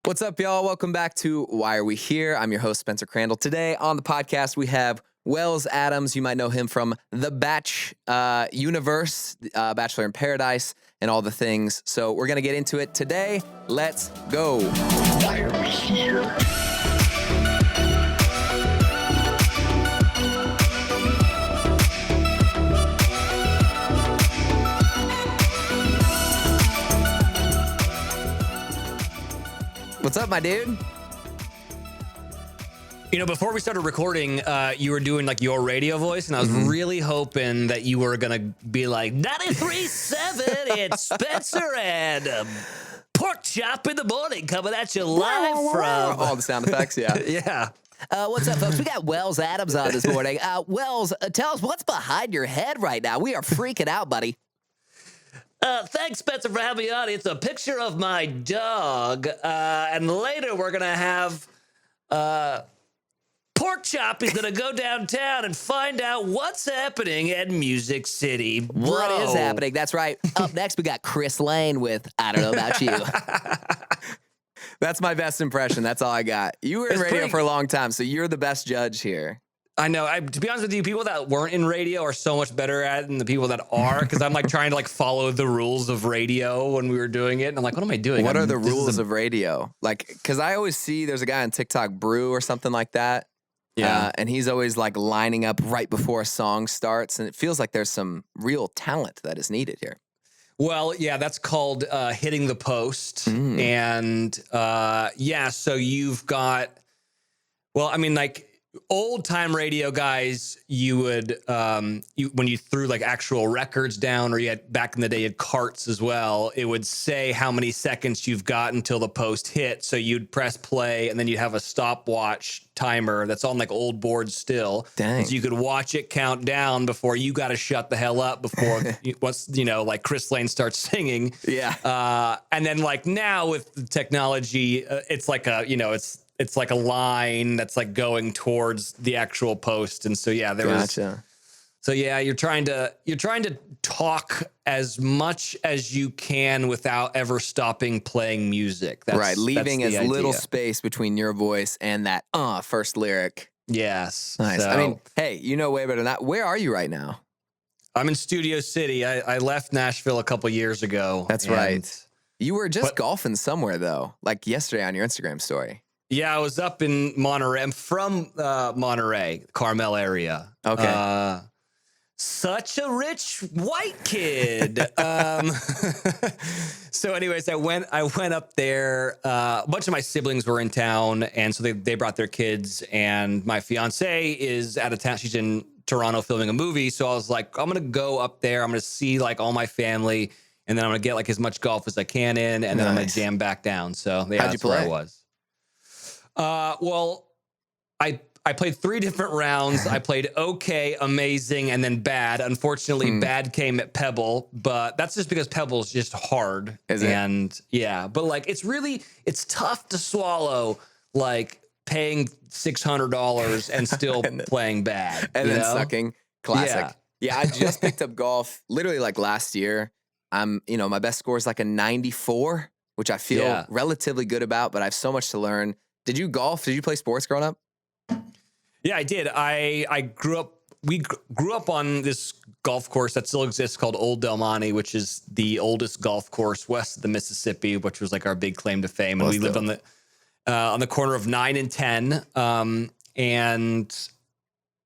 What's up, y'all? Welcome back to Why Are We Here? I'm your host, Spencer Crandall. Today on the podcast, we have Wells Adams. You might know him from the Batch universe, Bachelor in Paradise, and all the things. So we're going to get into it today. Let's go. Why are we here? What's up, my dude? You know, before we started recording, you were doing like your radio voice, and I was really hoping that you were going to be like, 93.7, it's Spencer and Pork Chop in the Morning coming at you live from... All the sound effects, yeah. Yeah. What's up, folks? We got Wells Adams on this morning. Wells, tell us what's behind your head right now. We are freaking out, buddy. Thanks, Spencer, for having me on. It's a picture of my dog, and later we're going to have... Pork Chop is going to go downtown and find out what's happening at Music City. Bro. What is happening? That's right. Up next, we got Chris Lane with I Don't Know About You. That's my best impression. That's all I got. You were in radio for a long time, so you're the best judge here. I know. To be honest with you, people that weren't in radio are so much better at it than the people that are, because I'm like trying to like follow the rules of radio when we were doing it. And I'm like, what am I doing? What are the rules of radio? Like, because I always see there's a guy on TikTok, Brew or something like that. Yeah. And he's always like lining up right before a song starts. And it feels like there's some real talent that is needed here. Well, yeah, that's called hitting the post. And yeah, so you've got, well, I mean, like old time radio guys, you would, when you threw like actual records down, or you had back in the day, you had carts as well, it would say how many seconds you've got until the post hit. So you'd press play and then you'd have a stopwatch timer that's on like old boards still. Dang. So you could watch it count down before you got to shut the hell up before once, you know, like Chris Lane starts singing. Yeah. And then like now with the technology, it's like a, you know, it's like a line that's like going towards the actual post. And so, yeah, there was, so yeah, you're trying to talk as much as you can without ever stopping playing music. That's, right. Leaving that's as little idea. Space between your voice and that, first lyric. Yes. Nice. So, I mean, hey, you know way better than that. Where are you right now? I'm in Studio City. I left Nashville a couple years ago. That's right. You were just golfing somewhere though, like yesterday on your Instagram story. Yeah, I was up in Monterey. I'm from Monterey, Carmel area. Okay. Such a rich white kid. So anyways, I went up there. A bunch of my siblings were in town, and so they brought their kids, and my fiance is out of town. She's in Toronto filming a movie. So I was like, I'm going to go up there. I'm going to see like all my family, and then I'm going to get like as much golf as I can in, and then I'm going to jam back down. So yeah, that's where I was. Well, I played 3 different rounds. I played okay, amazing, and then bad. Unfortunately, bad came at Pebble, but that's just because Pebble's just hard. Is it? And yeah, but like it's tough to swallow like paying $600 and still playing bad. And then sucking. Classic. Yeah. Yeah, I just picked up golf literally like last year. My best score is like a 94, which I feel relatively good about, but I have so much to learn. Did you golf? Did you play sports growing up? Yeah, I did. I grew up. We grew up on this golf course that still exists called Old Del Monte, which is the oldest golf course west of the Mississippi, which was like our big claim to fame. And we lived on the corner of 9 and 10. And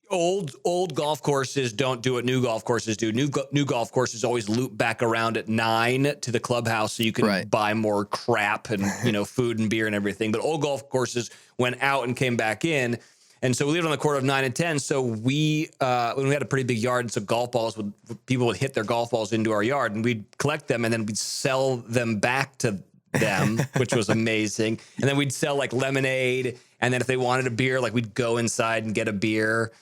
old golf courses don't do what new golf courses do. New golf courses always loop back around at 9 to the clubhouse so you can buy more crap and food and beer and everything. But old golf courses went out and came back in. And so we lived on the corner of 9 and 10. So when we had a pretty big yard, and so people would hit their golf balls into our yard, and we'd collect them, and then we'd sell them back to them, which was amazing. And then we'd sell like lemonade, and then if they wanted a beer, like we'd go inside and get a beer.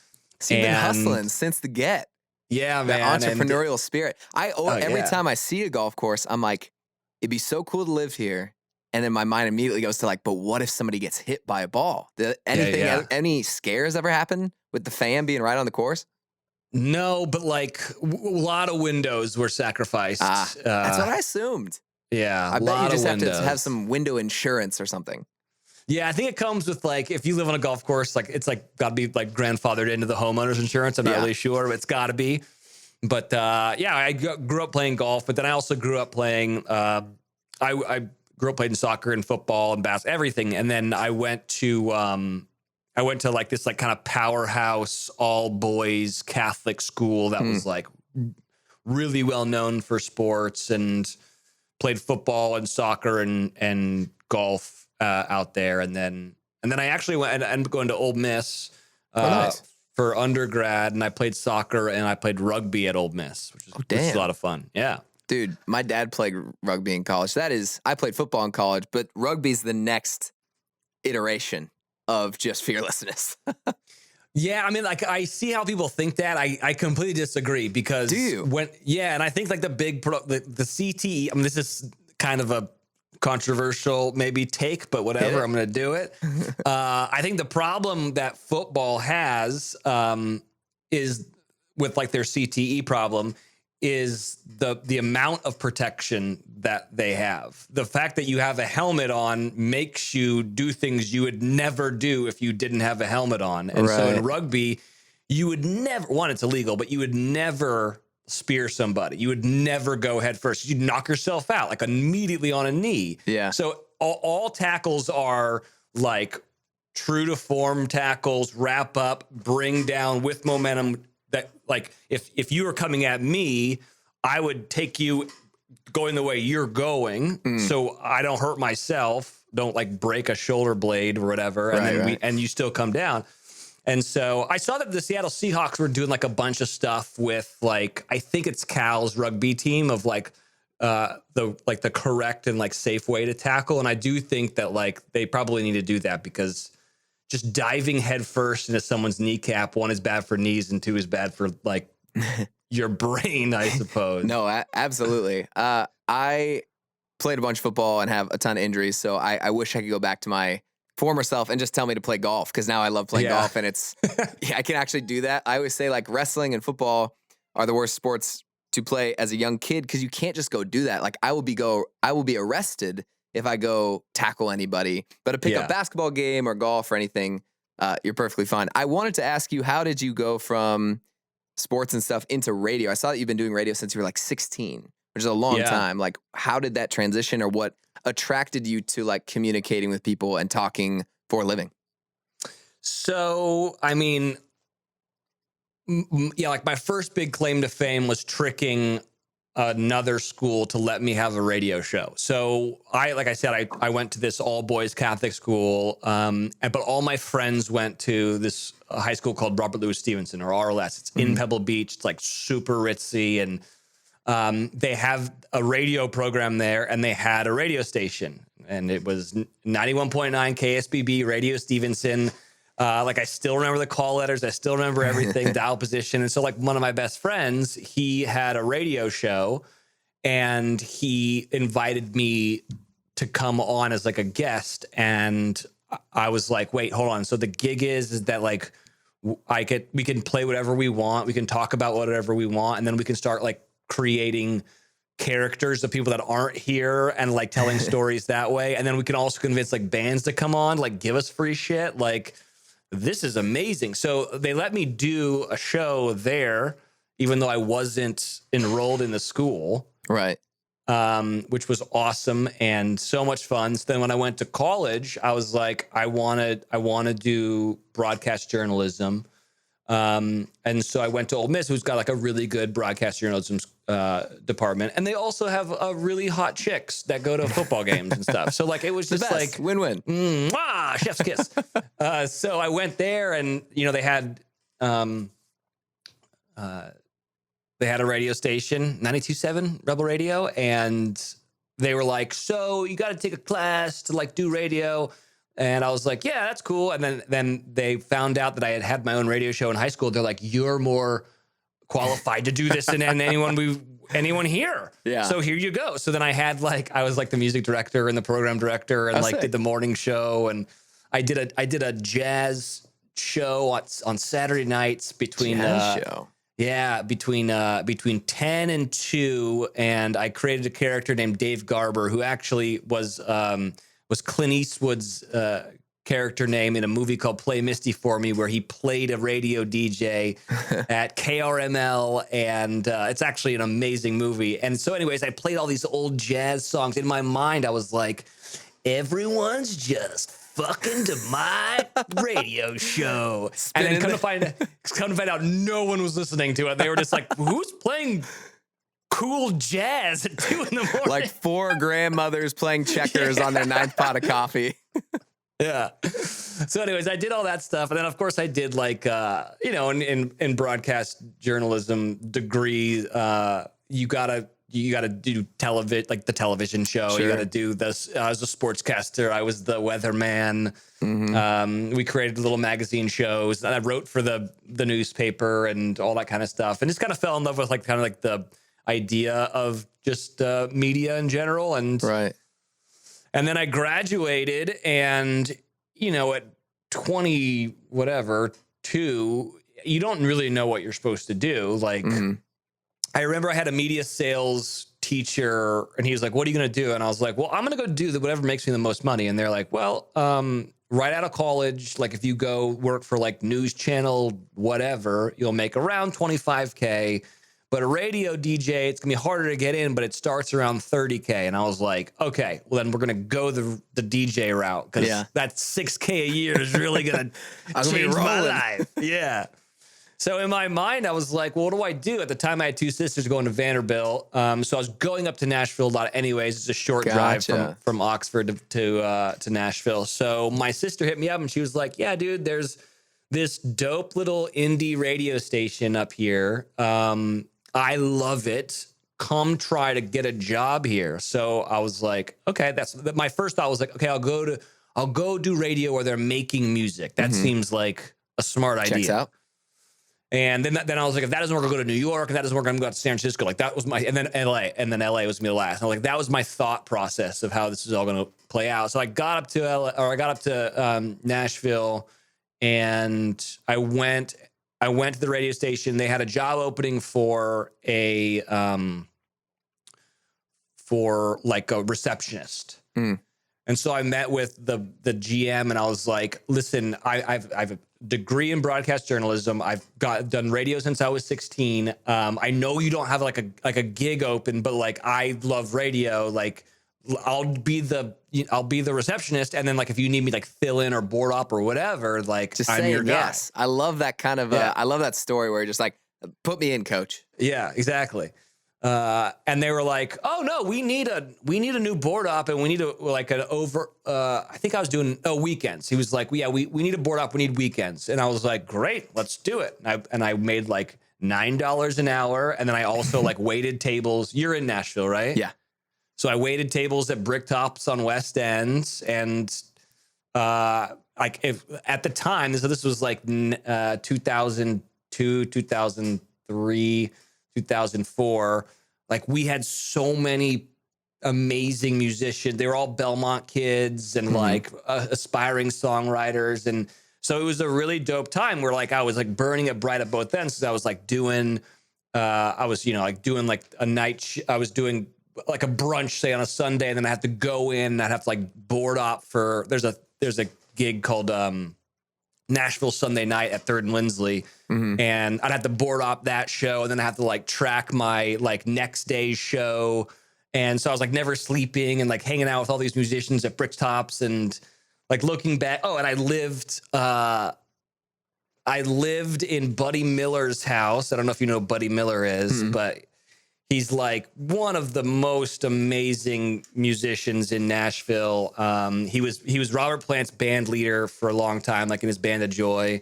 So you've been hustling since the get. Yeah, man. The entrepreneurial spirit. Every time I see a golf course, I'm like, it'd be so cool to live here. And then my mind immediately goes to like, but what if somebody gets hit by a ball? Any scares ever happen with the fan being right on the course? No, but like a lot of windows were sacrificed. That's what I assumed. Yeah, I a bet lot you just of have to windows. have some window insurance or something. Yeah, I think it comes with like if you live on a golf course, like it's like got to be like grandfathered into the homeowners insurance. I'm not really sure, but it's got to be. But yeah, I grew up playing golf, but then I also grew up playing. I grew up playing soccer and football and basketball, everything, and then I went to like this like kind of powerhouse all boys Catholic school that was like really well known for sports, and played football and soccer and golf out there, and then I actually went and ended up going to Ole Miss Nice. for undergrad, and I played soccer and I played rugby at Ole Miss, which is a lot of fun. Yeah. Dude, my dad played rugby in college. I played football in college, but rugby's the next iteration of just fearlessness. Yeah, I mean, like I see how people think that. I completely disagree because Do you? And I think like the CTE. I mean, this is kind of a controversial maybe take, but whatever. I'm going to do it. I think the problem that football has is with like their CTE problem is the amount of protection that they have. The fact that you have a helmet on makes you do things you would never do if you didn't have a helmet on. And so in rugby, you would never, one, it's illegal, but you would never spear somebody. You would never go head first. You'd knock yourself out like immediately on a knee. Yeah. So all tackles are like true to form tackles, wrap up, bring down with momentum. That like if you were coming at me, I would take you going the way you're going, so I don't hurt myself, don't like break a shoulder blade or whatever, and then you still come down. And so I saw that the Seattle Seahawks were doing like a bunch of stuff with like I think it's Cal's rugby team of like the correct and like safe way to tackle, and I do think that like they probably need to do that because just diving headfirst into someone's kneecap, one is bad for knees and two is bad for like your brain, I suppose. No, absolutely. I played a bunch of football and have a ton of injuries, so I wish I could go back to my former self and just tell me to play golf because now I love playing golf and it's I can actually do that. I always say like wrestling and football are the worst sports to play as a young kid because you can't just go do that. Like I will be arrested if I go tackle anybody, but to pick up basketball game or golf or anything, you're perfectly fine. I wanted to ask you, how did you go from sports and stuff into radio? I saw that you've been doing radio since you were like 16, which is a long time. Like, how did that transition, or what attracted you to like communicating with people and talking for a living? So, I mean, like my first big claim to fame was tricking another school to let me have a radio show. So like I said, I went to this all boys Catholic school, but all my friends went to this high school called Robert Louis Stevenson, or RLS. It's in Pebble Beach. It's like super ritzy, and they have a radio program there, and they had a radio station, and it was 91.9 KSBB Radio Stevenson. Like I still remember the call letters. I still remember everything, dial position. And so like one of my best friends, he had a radio show and he invited me to come on as like a guest. And I was like, wait, hold on. So the gig is that like we can play whatever we want. We can talk about whatever we want. And then we can start like creating characters of people that aren't here and like telling stories that way. And then we can also convince like bands to come on, like give us free shit. Like, this is amazing. So they let me do a show there, even though I wasn't enrolled in the school. Right. Which was awesome and so much fun. So then when I went to college, I was like, I want to do broadcast journalism. And so I went to Ole Miss, who's got like a really good broadcast journalism department. And they also have really hot chicks that go to football games and stuff. So like, it was just like win-win. Chef's kiss. So I went there and, you know, they had a radio station, 92.7 Rebel Radio. And they were like, so you got to take a class to like do radio. And I was like, yeah, that's cool. And then they found out that I had my own radio show in high school. They're like, you're more qualified to do this than anyone here. Yeah. So here you go. So then I was like the music director and the program director and did the morning show. And I did a jazz show on Saturday nights between Yeah, between 10 and 2, and I created a character named Dave Garber, who actually was Clint Eastwood's character name in a movie called Play Misty for Me, where he played a radio DJ at KRML, and it's actually an amazing movie. And so anyways, I played all these old jazz songs. In my mind, I was like, everyone's just fucking to my radio show. And then come to find out no one was listening to it. They were just like, who's playing cool jazz at 2 in the morning? Like 4 grandmothers playing checkers on their 9th pot of coffee. Yeah. So anyways, I did all that stuff. And then of course I did like, in broadcast journalism degree, you gotta do television, like the television show. Sure. You gotta do this. I was a sportscaster. I was the weatherman. Mm-hmm. We created little magazine shows. I wrote for the newspaper and all that kind of stuff. And just kind of fell in love with like kind of like the idea of just media in general. And right. And then I graduated, and, at 20, whatever, 2, you don't really know what you're supposed to do. Like, I remember I had a media sales teacher, and he was like, what are you going to do? And I was like, well, I'm going to go do whatever makes me the most money. And they're like, well, right out of college, like if you go work for like news channel, whatever, you'll make around $25K. But a radio DJ, it's going to be harder to get in, but it starts around $30K. And I was like, okay, well, then we're going to go the DJ route, because that $6K a year is really going to change my life. Yeah. So in my mind, I was like, well, what do I do? At the time, I had 2 sisters going to Vanderbilt. So I was going up to Nashville a lot anyways. It's a short drive from Oxford to Nashville. So my sister hit me up, and she was like, yeah, dude, there's this dope little indie radio station up here. I love it. Come try to get a job here. So I was like, okay, that's my first thought was like, okay, I'll go do radio where they're making music. That seems like a smart idea. Checks out. And then I was like, if that doesn't work, I'll go to New York. If that doesn't work, I'm going to go to San Francisco. Like that was and then LA was me last. And I was like, that was my thought process of how this is all going to play out. So I got up to Nashville, and I went to the radio station. They had a job opening for a receptionist. And so I met with the GM, and I was like, listen, I've a degree in broadcast journalism. I've done radio since I was 16. I know you don't have like a gig open, but like I love radio. Like I'll be the receptionist, and then like if you need me like fill in or board up or whatever, like just I'm your guy. Yes. I love that kind of I love that story where you're just like, put me in, coach. Yeah, exactly. And they were like, oh no, we need a new board up, and we need I think I was doing weekends. He was like, yeah, we need a board up, we need weekends. And I was like, great, let's do it. And I made like $9 an hour, and then I also like waited tables. You're in Nashville, right? Yeah. So I waited tables at Bricktops on West End, and like if at the time, so this was like 2002, 2003, 2004. Like we had so many amazing musicians. They were all Belmont kids and like aspiring songwriters, and so it was a really dope time where like I was like burning it bright at both ends, because I was like doing, I was doing like a night. I was doing like a brunch, say on a Sunday, and then I have to go in and I'd have to like board up for, there's a gig called Nashville Sunday Night at 3rd and Lindsley. And I'd have to board up that show, and then I have to like track my like next day's show. And so I was like never sleeping and like hanging out with all these musicians at Bricktops, and like looking back. Oh, and I lived in Buddy Miller's house. I don't know if you know who Buddy Miller is, but he's like one of the most amazing musicians in Nashville. He was Robert Plant's band leader for a long time, like in his band of Joy.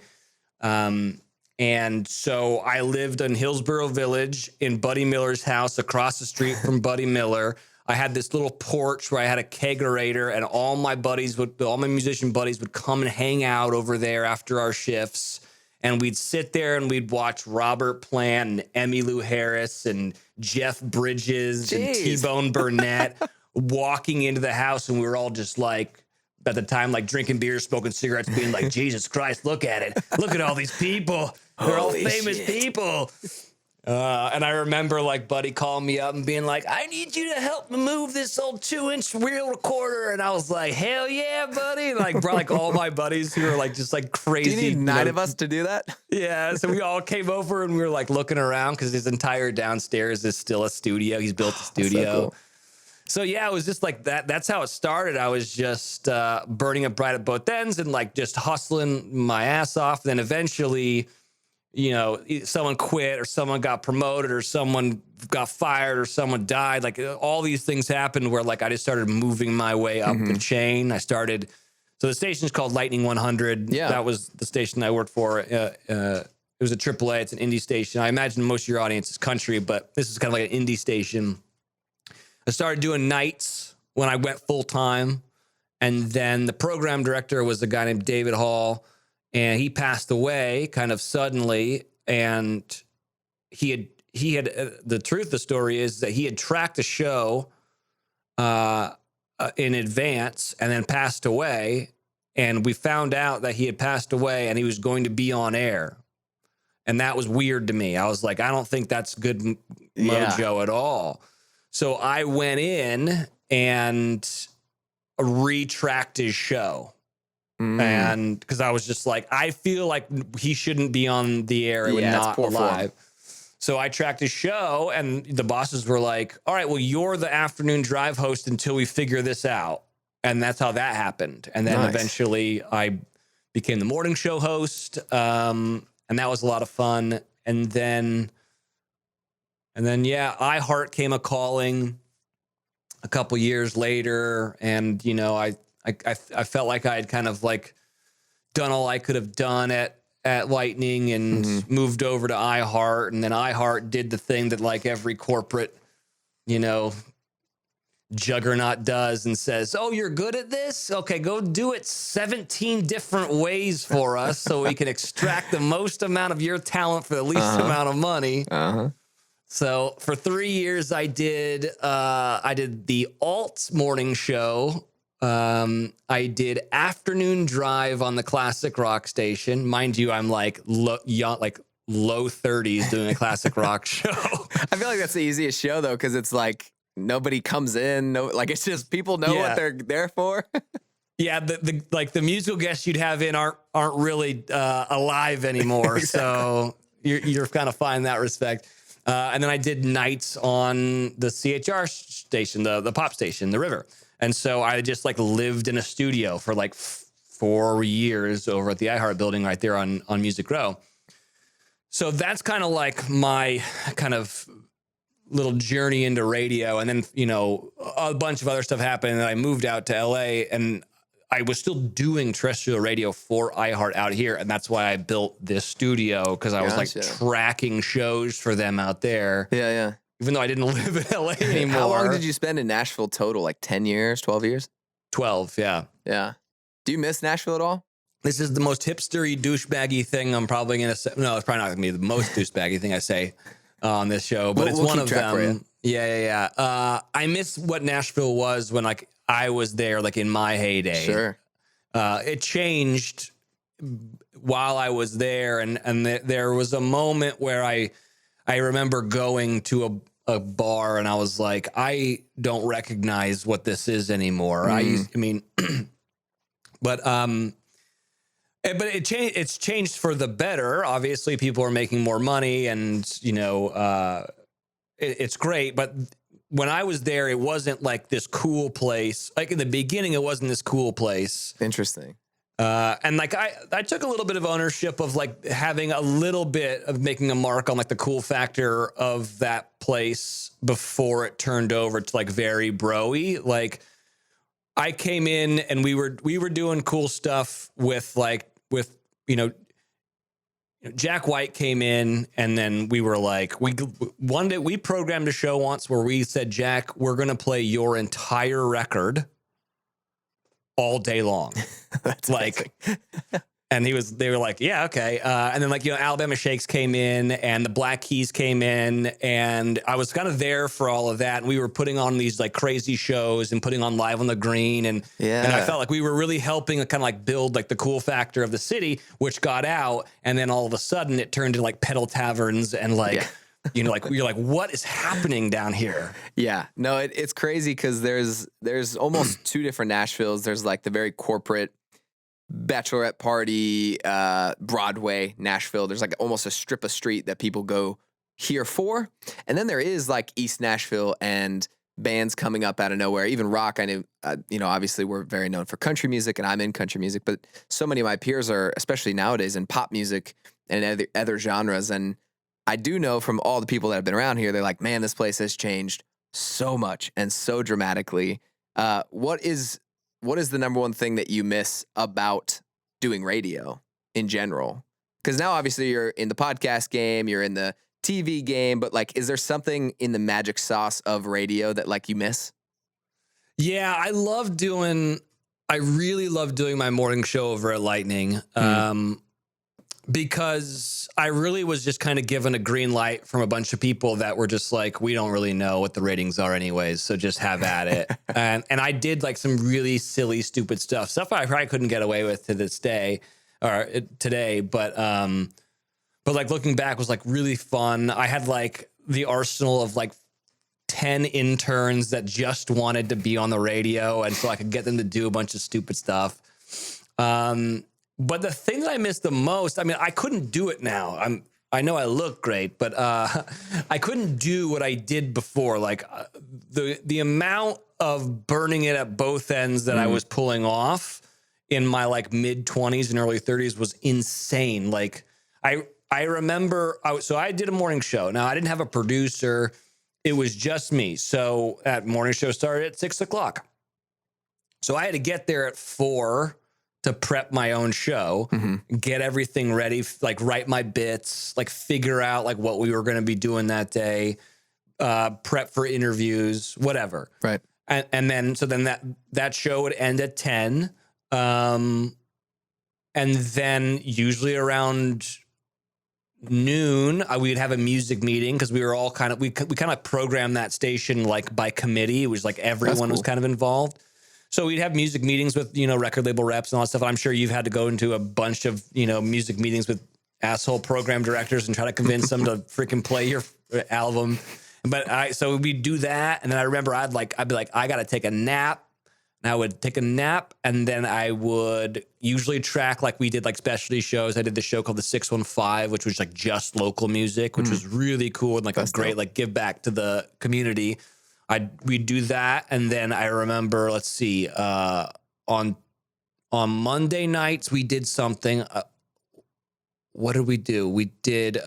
And so I lived in Hillsborough Village in Buddy Miller's house across the street from Buddy Miller. I had this little porch where I had a kegerator, and all my musician buddies would come and hang out over there after our shifts. And we'd sit there and we'd watch Robert Plant and Emmylou Harris and Jeff Bridges and T-Bone Burnett walking into the house. And we were all just like, at the time, like drinking beer, smoking cigarettes, being like, Jesus Christ, look at it. Look at all these people. They're all Holy famous shit. people. And I remember like Buddy calling me up and being like, I need you to help me move this old 2-inch reel recorder. And I was like, hell yeah, buddy. And like brought like all my buddies who were like just like crazy. Do you need 9 of us to do that? Yeah. So we all came over and we were like looking around because his entire downstairs is still a studio. He's built a studio. So cool. So yeah, it was just like that. That's how it started. I was just burning up bright at both ends and like just hustling my ass off. Then eventually, you know, someone quit or someone got promoted or someone got fired or someone died. Like all these things happened where like I just started moving my way up the chain. I started. So the station's called Lightning 100. Yeah. That was the station I worked for. It was a AAA. It's an indie station. I imagine most of your audience is country, but this is kind of like an indie station. I started doing nights when I went full time. And then the program director was a guy named David Hall. And he passed away kind of suddenly. And he had the truth of the story is that he had tracked a show in advance and then passed away. And we found out that he had passed away and he was going to be on air. And that was weird to me. I was like, I don't think that's good mojo at all. So I went in and retracked his show. And because I was just like, I feel like he shouldn't be on the air. It would not alive. So I tracked his show and the bosses were like, all right, well, you're the afternoon drive host until we figure this out. And that's how that happened. And then eventually I became the morning show host. And that was a lot of fun. And then yeah, iHeart came a calling a couple years later. And, you know, I felt like I had kind of like done all I could have done at Lightning and moved over to iHeart. And then iHeart did the thing that like every corporate, you know, juggernaut does and says, oh, you're good at this? Okay, go do it 17 different ways for us so we can extract the most amount of your talent for the least amount of money. So for 3 years, I did the alt morning show. I did afternoon drive on the classic rock station. Mind you, I'm like low 30s doing a classic rock show. I feel like that's the easiest show though, because it's like nobody comes in. No, like it's just people know what they're there for. Yeah, the musical guests you'd have in aren't really alive anymore. Exactly. So you're kind of fine in that respect. And then I did nights on the CHR station, the pop station, the River. And so I just like lived in a studio for like 4 years over at the iHeart building right there on Music Row. So that's kind of like my kind of little journey into radio. And then, you know, a bunch of other stuff happened and I moved out to LA and I was still doing terrestrial radio for iHeart out here. And that's why I built this studio because I was like tracking shows for them out there. Yeah. Even though I didn't live in LA anymore. How long did you spend in Nashville total? Like 10 years, 12 years? 12, yeah. Yeah. Do you miss Nashville at all? This is the most hipstery, douchebaggy thing I'm probably going to say. No, it's probably not going to be the most douchebaggy thing I say on this show, but it's one of them. Yeah. I miss what Nashville was when like I was there, like in my heyday. Sure. It changed while I was there. And there was a moment where I remember going to a bar and I was like, I don't recognize what this is anymore. But it's changed for the better. Obviously, people are making more money and, you know, it's great. But when I was there, it wasn't like this cool place. Like in the beginning, it wasn't this cool place. Interesting. And like I took a little bit of ownership of like having a little bit of making a mark on like the cool factor of that place before it turned over to like very bro-y. Like I came in and we were doing cool stuff with you know, Jack White came in and then we were like, one day we programmed a show once where we said, Jack, we're going to play your entire record all day long. That's like, And they were like, yeah, okay. And then like, Alabama Shakes came in and the Black Keys came in, and I was kind of there for all of that. And we were putting on these like crazy shows and putting on Live on the Green. And I felt like we were really helping kind of like build like the cool factor of the city, which got out. And then all of a sudden it turned into like pedal taverns and like, like you're like, what is happening down here? Yeah, no, it's crazy because there's almost two different Nashvilles. There's like the very corporate bachelorette party, Broadway, Nashville. There's like almost a strip of street that people go here for. And then there is like East Nashville and bands coming up out of nowhere. Even rock, I knew, obviously we're very known for country music and I'm in country music, but so many of my peers are, especially nowadays, in pop music and other genres. And I do know from all the people that have been around here, they're like, man, this place has changed so much and so dramatically. What is the number one thing that you miss about doing radio in general? Because now obviously you're in the podcast game, you're in the TV game, but like, is there something in the magic sauce of radio that like you miss? Yeah, I really love doing my morning show over at Lightning. Because I really was just kind of given a green light from a bunch of people that were just like, we don't really know what the ratings are anyways, so just have at it. and I did like some really silly, stupid stuff I probably couldn't get away with to this day or today. But like looking back was like really fun. I had like the arsenal of like 10 interns that just wanted to be on the radio, and so I could get them to do a bunch of stupid stuff. But the thing that I miss the most, I mean, I couldn't do it now. I know I look great, but I couldn't do what I did before. Like the amount of burning it at both ends that I was pulling off in my like mid 20s and early 30s was insane. Like I remember, so I did a morning show. Now I didn't have a producer. It was just me. So that morning show started at 6 o'clock. So I had to get there at 4 to prep my own show, get everything ready, like write my bits, like figure out like what we were going to be doing that day, prep for interviews, whatever. Right. And then that show would end at 10. And then usually around noon, we'd have a music meeting because we were all we kind of programmed that station like by committee. It was like everyone was kind of involved. So we'd have music meetings with, record label reps and all that stuff. I'm sure you've had to go into a bunch of, music meetings with asshole program directors and try to convince them to freaking play your album. But so we'd do that. And then I remember I'd be like, I got to take a nap. And I would take a nap, and then I would usually track, like we did like specialty shows. I did this show called The 615, which was like just local music, which was really cool and like a great, like give back to the community. We'd do that, and then I remember, let's see, on Monday nights we did something. What did we do? We did.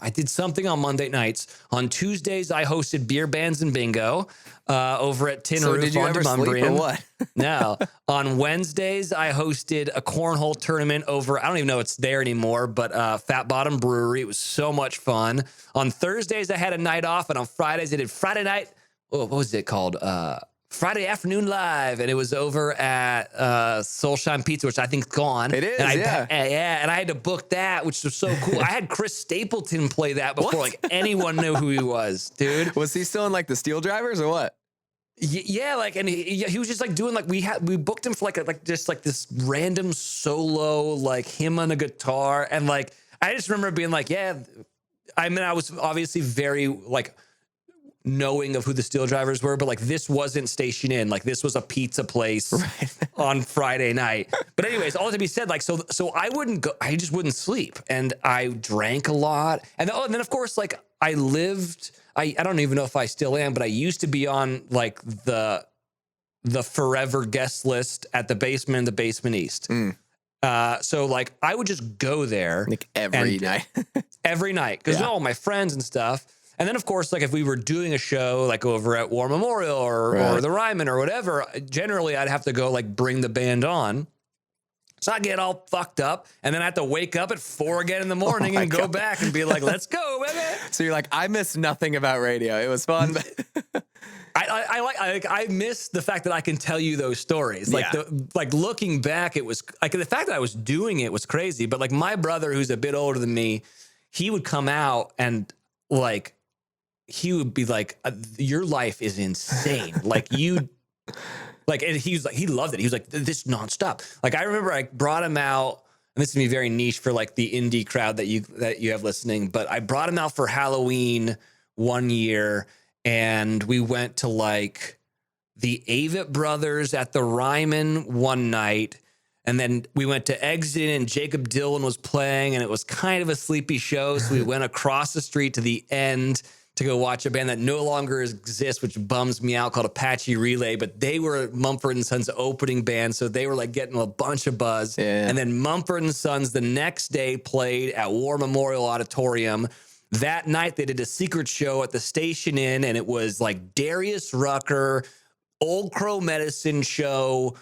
I did something on Monday nights. On Tuesdays, I hosted Beer Bands and Bingo over at Tin Roof on Demumbrian. Or what? No. On Wednesdays, I hosted a cornhole tournament over, I don't even know if it's there anymore, but Fat Bottom Brewery. It was so much fun. On Thursdays, I had a night off, and on Fridays, I did Friday night. Oh, what was it called? Friday Afternoon Live, and it was over at Soulshine Pizza, which I think is gone. It is, and yeah. And I had to book that, which was so cool. I had Chris Stapleton play that before like anyone knew who he was, dude. Was he still in like the Steel Drivers or what? Yeah, like, and he was just like doing like we booked him for like this random solo, like him on a guitar, and like I just remember being like, yeah. I mean, I was obviously very like knowing of who the Steel Drivers were, but like this wasn't Station Inn. Like this was a pizza place on Friday night. But anyways, all to be said, like, so I wouldn't go, I just wouldn't sleep, and I drank a lot. And then of course, like I don't even know if I still am, but I used to be on like the forever guest list at the Basement East. So like I would just go there like every night, because all my friends and stuff. And then, of course, like if we were doing a show like over at War Memorial or the Ryman or whatever, generally I'd have to go like bring the band on. So I get all fucked up, and then I have to wake up at 4 again in the morning and go back and be like, let's go, baby. So you're like, I miss nothing about radio. It was fun. I miss the fact that I can tell you those stories. Like looking back, it was like the fact that I was doing it was crazy. But like my brother, who's a bit older than me, he would come out and like he would be like, "Your life is insane." Like you, like, and he was like, he loved it. He was like, "This nonstop." Like I remember I brought him out. And this is gonna be very niche for like the indie crowd that you have listening, but I brought him out for Halloween one year, and we went to like the Avett Brothers at the Ryman one night, and then we went to Exit, and Jacob Dylan was playing, and it was kind of a sleepy show, so we went across the street to the end to go watch a band that no longer exists, which bums me out, called Apache Relay, but they were Mumford & Sons opening band, so they were like getting a bunch of buzz. Yeah. And then Mumford & Sons the next day played at War Memorial Auditorium. That night they did a secret show at the Station Inn, and it was like Darius Rucker, Old Crow Medicine Show,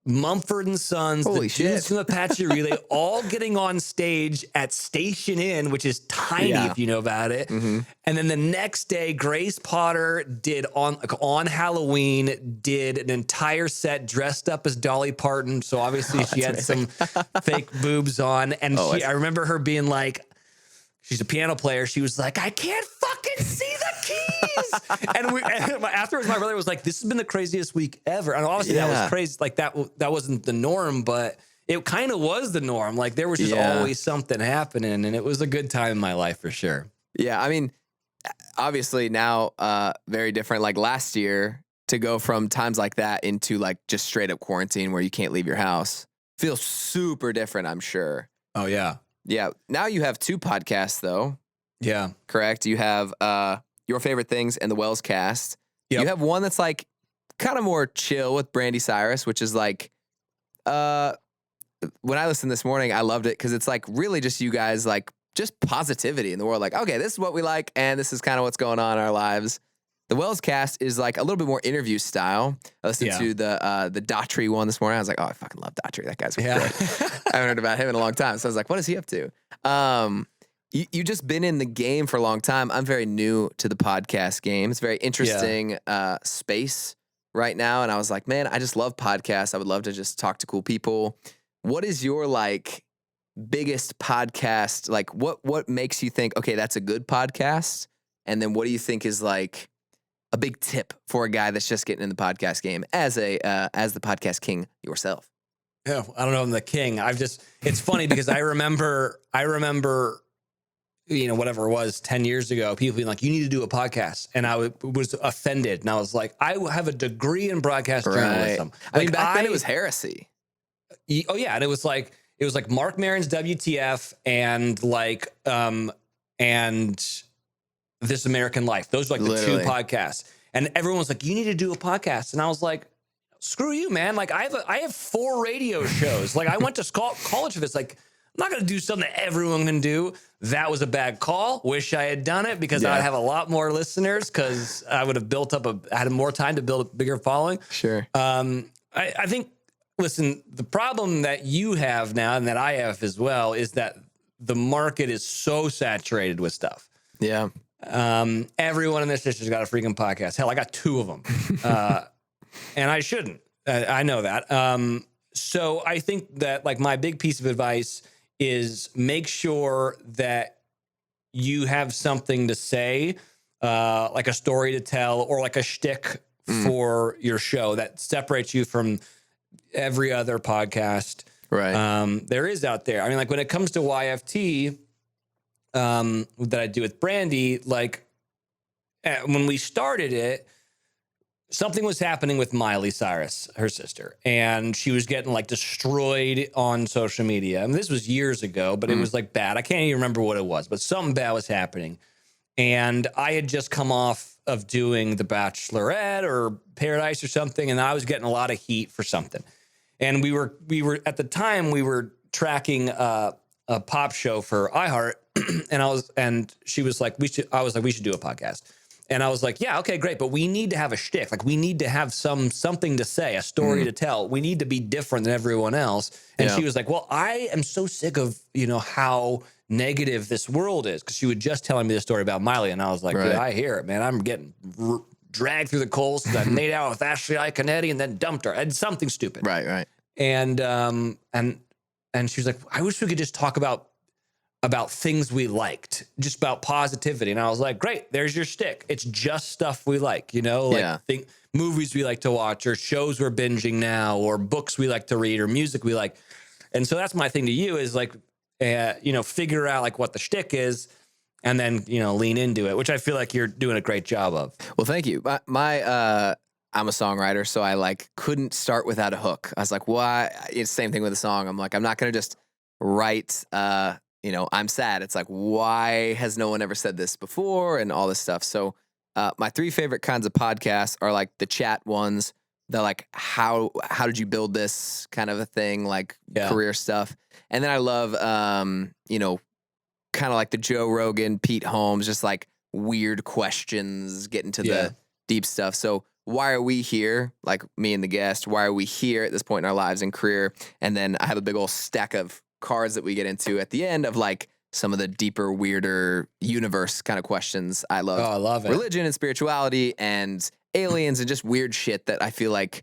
Mumford & Sons, Holy the dudes from Apache Relay, all getting on stage at Station Inn, which is tiny if you know about it. Mm-hmm. And then the next day, Grace Potter did on Halloween, did an entire set dressed up as Dolly Parton. So obviously she had some fake boobs on. And I remember her being like, she's a piano player. She was like, "I can't fucking see the keys." and afterwards, my brother was like, "This has been the craziest week ever." And obviously that was crazy. Like that wasn't the norm, but it kind of was the norm. Like there was just always something happening, and it was a good time in my life for sure. Yeah. I mean, obviously now, very different. Like last year, to go from times like that into like just straight up quarantine where you can't leave your house feels super different, I'm sure. Oh yeah. Yeah. Now you have 2 podcasts, though. Yeah. Correct? You have Your Favorite Things and the Wells Cast. Yep. You have one that's like kind of more chill with Brandy Cyrus, which is like, when I listened this morning, I loved it because it's like really just you guys, like just positivity in the world. Like, okay, this is what we like, and this is kind of what's going on in our lives. The Wells Cast is like a little bit more interview style. I listened to the Daughtry one this morning. I was like, oh, I fucking love Daughtry. That guy's great. I haven't heard about him in a long time. So I was like, what is he up to? You just been in the game for a long time. I'm very new to the podcast game. It's a very interesting space right now. And I was like, man, I just love podcasts. I would love to just talk to cool people. What is your like biggest podcast? Like what makes you think, okay, that's a good podcast? And then what do you think is like a big tip for a guy that's just getting in the podcast game as the podcast king yourself? Yeah, I don't know. I'm the king. It's funny because I remember, you know, whatever it was 10 years ago, people being like, you need to do a podcast. And I was offended. And I was like, I have a degree in broadcast journalism. I mean, back then it was heresy. Oh yeah. And it was like Mark Maron's WTF and like, and This American Life. Those are like the 2 podcasts. And everyone was like, you need to do a podcast. And I was like, screw you, man. Like I have 4 radio shows. Like I went to college for this. Like I'm not going to do something that everyone can do. That was a bad call. Wish I had done it because I'd have a lot more listeners because I would have had more time to build a bigger following. Sure. I think, listen, the problem that you have now and that I have as well is that the market is so saturated with stuff. Yeah. Everyone in this district's got a freaking podcast. Hell, I got 2 of them. And I shouldn't. I know that. So I think that like my big piece of advice is make sure that you have something to say, like a story to tell or like a shtick for your show that separates you from every other podcast there is out there. I mean, like when it comes to YFT, that I do with Brandy, like when we started it, something was happening with Miley Cyrus, her sister, and she was getting like destroyed on social media. And this was years ago, but it was like bad. I can't even remember what it was, but something bad was happening. And I had just come off of doing The Bachelorette or Paradise or something, and I was getting a lot of heat for something. And we were at the time we were tracking a pop show for iHeart, and she was like, we should do a podcast. And I was like, yeah, okay, great. But we need to have a shtick. Like we need to have something to say, a story to tell. We need to be different than everyone else. And she was like, well, I am so sick of, you know, how negative this world is. Cause she was just telling me the story about Miley. And I was like, dude, I hear it, man. I'm getting dragged through the coals because I made out with Ashley Iconetti and then dumped her. And something stupid. Right. And she was like, I wish we could just talk about things we liked, just about positivity. And I was like, great, there's your shtick. It's just stuff we like, like movies we like to watch, or shows we're binging now, or books we like to read, or music we like. And so that's my thing to you is like, figure out like what the shtick is, and then, lean into it, which I feel like you're doing a great job of. Well, thank you. I'm a songwriter, so I like couldn't start without a hook. I was like, why? It's the same thing with a song. I'm like, I'm not going to just write, I'm sad. It's like, why has no one ever said this before, and all this stuff. So my 3 favorite kinds of podcasts are like the chat ones, the like, how did you build this kind of a thing, like career stuff. And then I love, kind of like the Joe Rogan, Pete Holmes, just like weird questions, getting to the deep stuff. So why are we here? Like me and the guest, why are we here at this point in our lives and career? And then I have a big old stack of cards that we get into at the end of like some of the deeper, weirder universe kind of questions. I love. Oh, I love it. Religion and spirituality and aliens and just weird shit that I feel like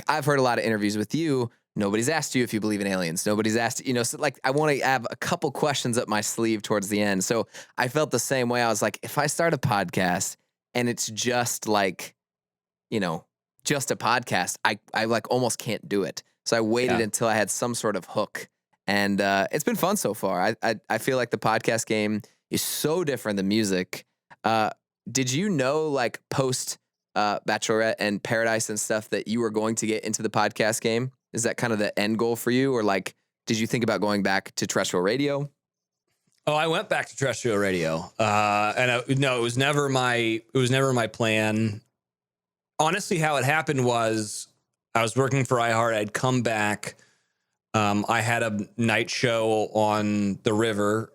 I've heard a lot of interviews with you. Nobody's asked you if you believe in aliens. Nobody's asked, so like I want to have a couple questions up my sleeve towards the end. So I felt the same way. I was like, if I start a podcast and it's just like, just a podcast, I like almost can't do it. So I waited until I had some sort of hook, and it's been fun so far. I feel like the podcast game is so different than music. Did you know, like post Bachelorette and Paradise and stuff, that you were going to get into the podcast game? Is that kind of the end goal for you, or like, did you think about going back to terrestrial radio? Oh, I went back to terrestrial radio, it was never my plan. Honestly, how it happened was I was working for iHeart. I'd come back. I had a night show on the River,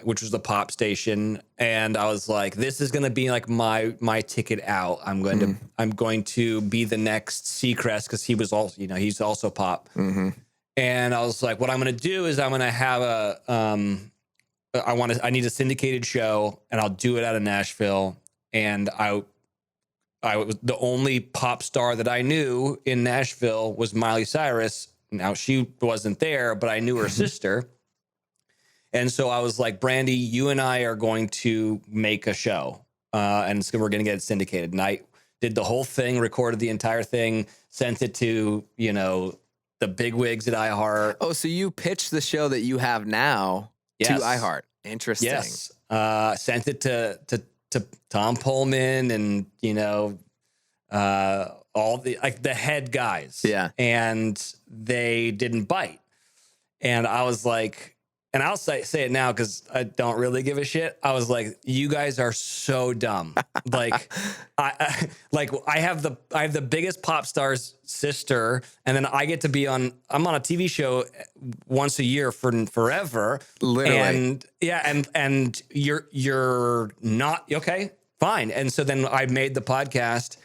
which was the pop station, and I was like, "This is going to be like my ticket out. I'm going to be the next Seacrest," because he was also, he's also pop. Mm-hmm. And I was like, "What I'm going to do is I'm going to have I need a syndicated show, and I'll do it out of Nashville." And I was the only pop star that I knew in Nashville was Miley Cyrus. Now she wasn't there, but I knew her sister. And so I was like, Brandy, you and I are going to make a show. And so we're going to get it syndicated. And I did the whole thing, recorded the entire thing, sent it to, the big wigs at iHeart. Oh, so you pitched the show that you have now to iHeart. Interesting. Yes. Sent it to Tom Pullman and, all the head guys. Yeah. And they didn't bite. And I was like, and I'll say it now because I don't really give a shit. I was like, you guys are so dumb. Like, I have the biggest pop star's sister, and then I get to be I'm on a TV show once a year for forever. Literally. And you're not okay, fine. And so then I made the podcast.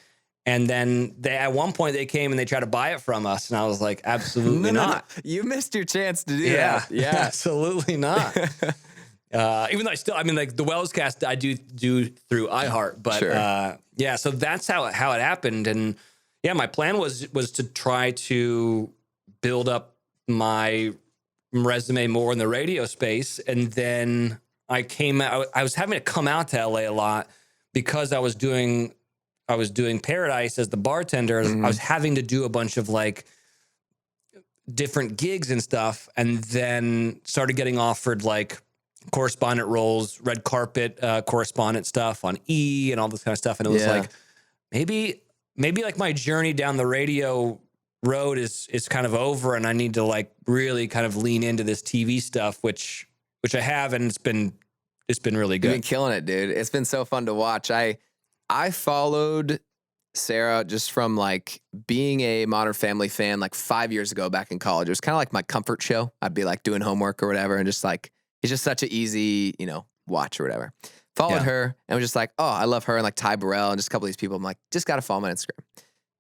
And then at one point they came and they tried to buy it from us. And I was like, absolutely not. You missed your chance to do that. Yeah, absolutely not. Even though the Wells cast I do through iHeart, but sure. So that's how it happened. And my plan was to try to build up my resume more in the radio space. And then I was having to come out to LA a lot because I was doing Paradise as the bartender. Mm-hmm. I was having to do a bunch of like different gigs and stuff, and then started getting offered like correspondent roles, red carpet correspondent stuff on E and all this kind of stuff. And it was like, maybe like my journey down the radio road is kind of over, and I need to like really kind of lean into this TV stuff, which I have, and it's been really good. You've been killing it, dude. It's been so fun to watch. I followed Sarah just from like being a Modern Family fan like 5 years ago back in college. It was kind of like my comfort show. I'd be like doing homework or whatever, and just like, it's just such an easy, watch or whatever. Followed her and was just like, oh, I love her, and like Ty Burrell and just a couple of these people. I'm like, just got to follow them on Instagram.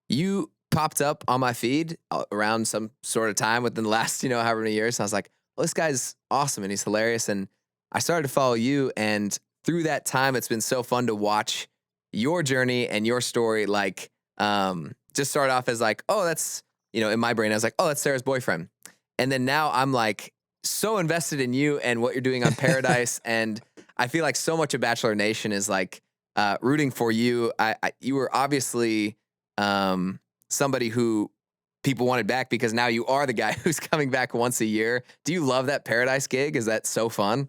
You popped up on my feed around some sort of time within the last, however many years. And I was like, well, this guy's awesome and he's hilarious. And I started to follow you, and through that time, it's been so fun to watch your journey and your story, like, just start off as like, oh, that's, in my brain, I was like, oh, that's Sarah's boyfriend. And then now I'm like so invested in you and what you're doing on Paradise. And I feel like so much of Bachelor Nation is like rooting for you. You were obviously somebody who people wanted back because now you are the guy who's coming back once a year. Do you love that Paradise gig? Is that so fun?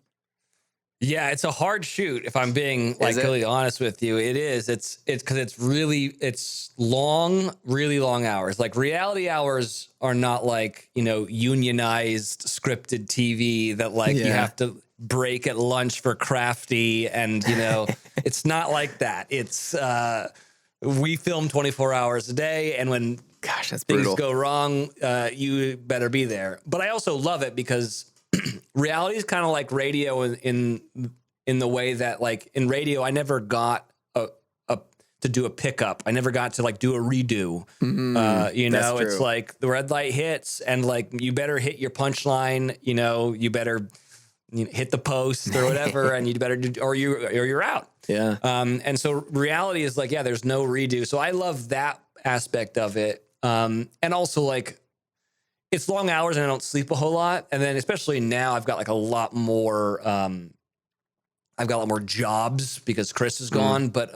Yeah, it's a hard shoot. If I'm being like really honest with you, it is. It's because it's long, really long hours. Like reality hours are not like unionized scripted TV that like you have to break at lunch for crafty, and it's not like that. It's we film 24 hours a day, and when that's things brutal. go wrong, you better be there. But I also love it because reality is kind of like radio in the way that like in radio, I never got to do a pickup. I never got to like do a redo. It's like the red light hits and like, you better hit your punchline, you better hit the post or whatever, and you better do, or you're out. Yeah. And so reality is like, there's no redo. So I love that aspect of it. And also like, it's long hours and I don't sleep a whole lot. And then especially now I've got like a lot more jobs because Chris is gone. But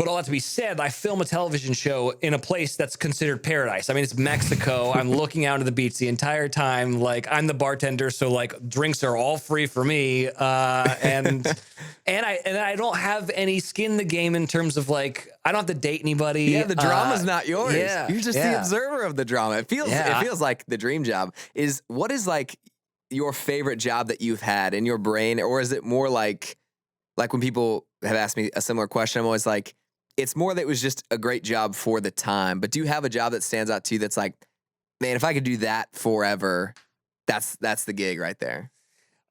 all that to be said, I film a television show in a place that's considered paradise. I mean, it's Mexico. I'm looking out to the beach the entire time. Like I'm the bartender, so like drinks are all free for me. And I don't have any skin in the game in terms of like I don't have to date anybody. Yeah, the drama's not yours. Yeah, you're just the observer of the drama. It feels like the dream job. What is like your favorite job that you've had in your brain, or is it more like when people have asked me a similar question, I'm always like, it's more that it was just a great job for the time. But do you have a job that stands out to you that's like, man, if I could do that forever, that's the gig right there?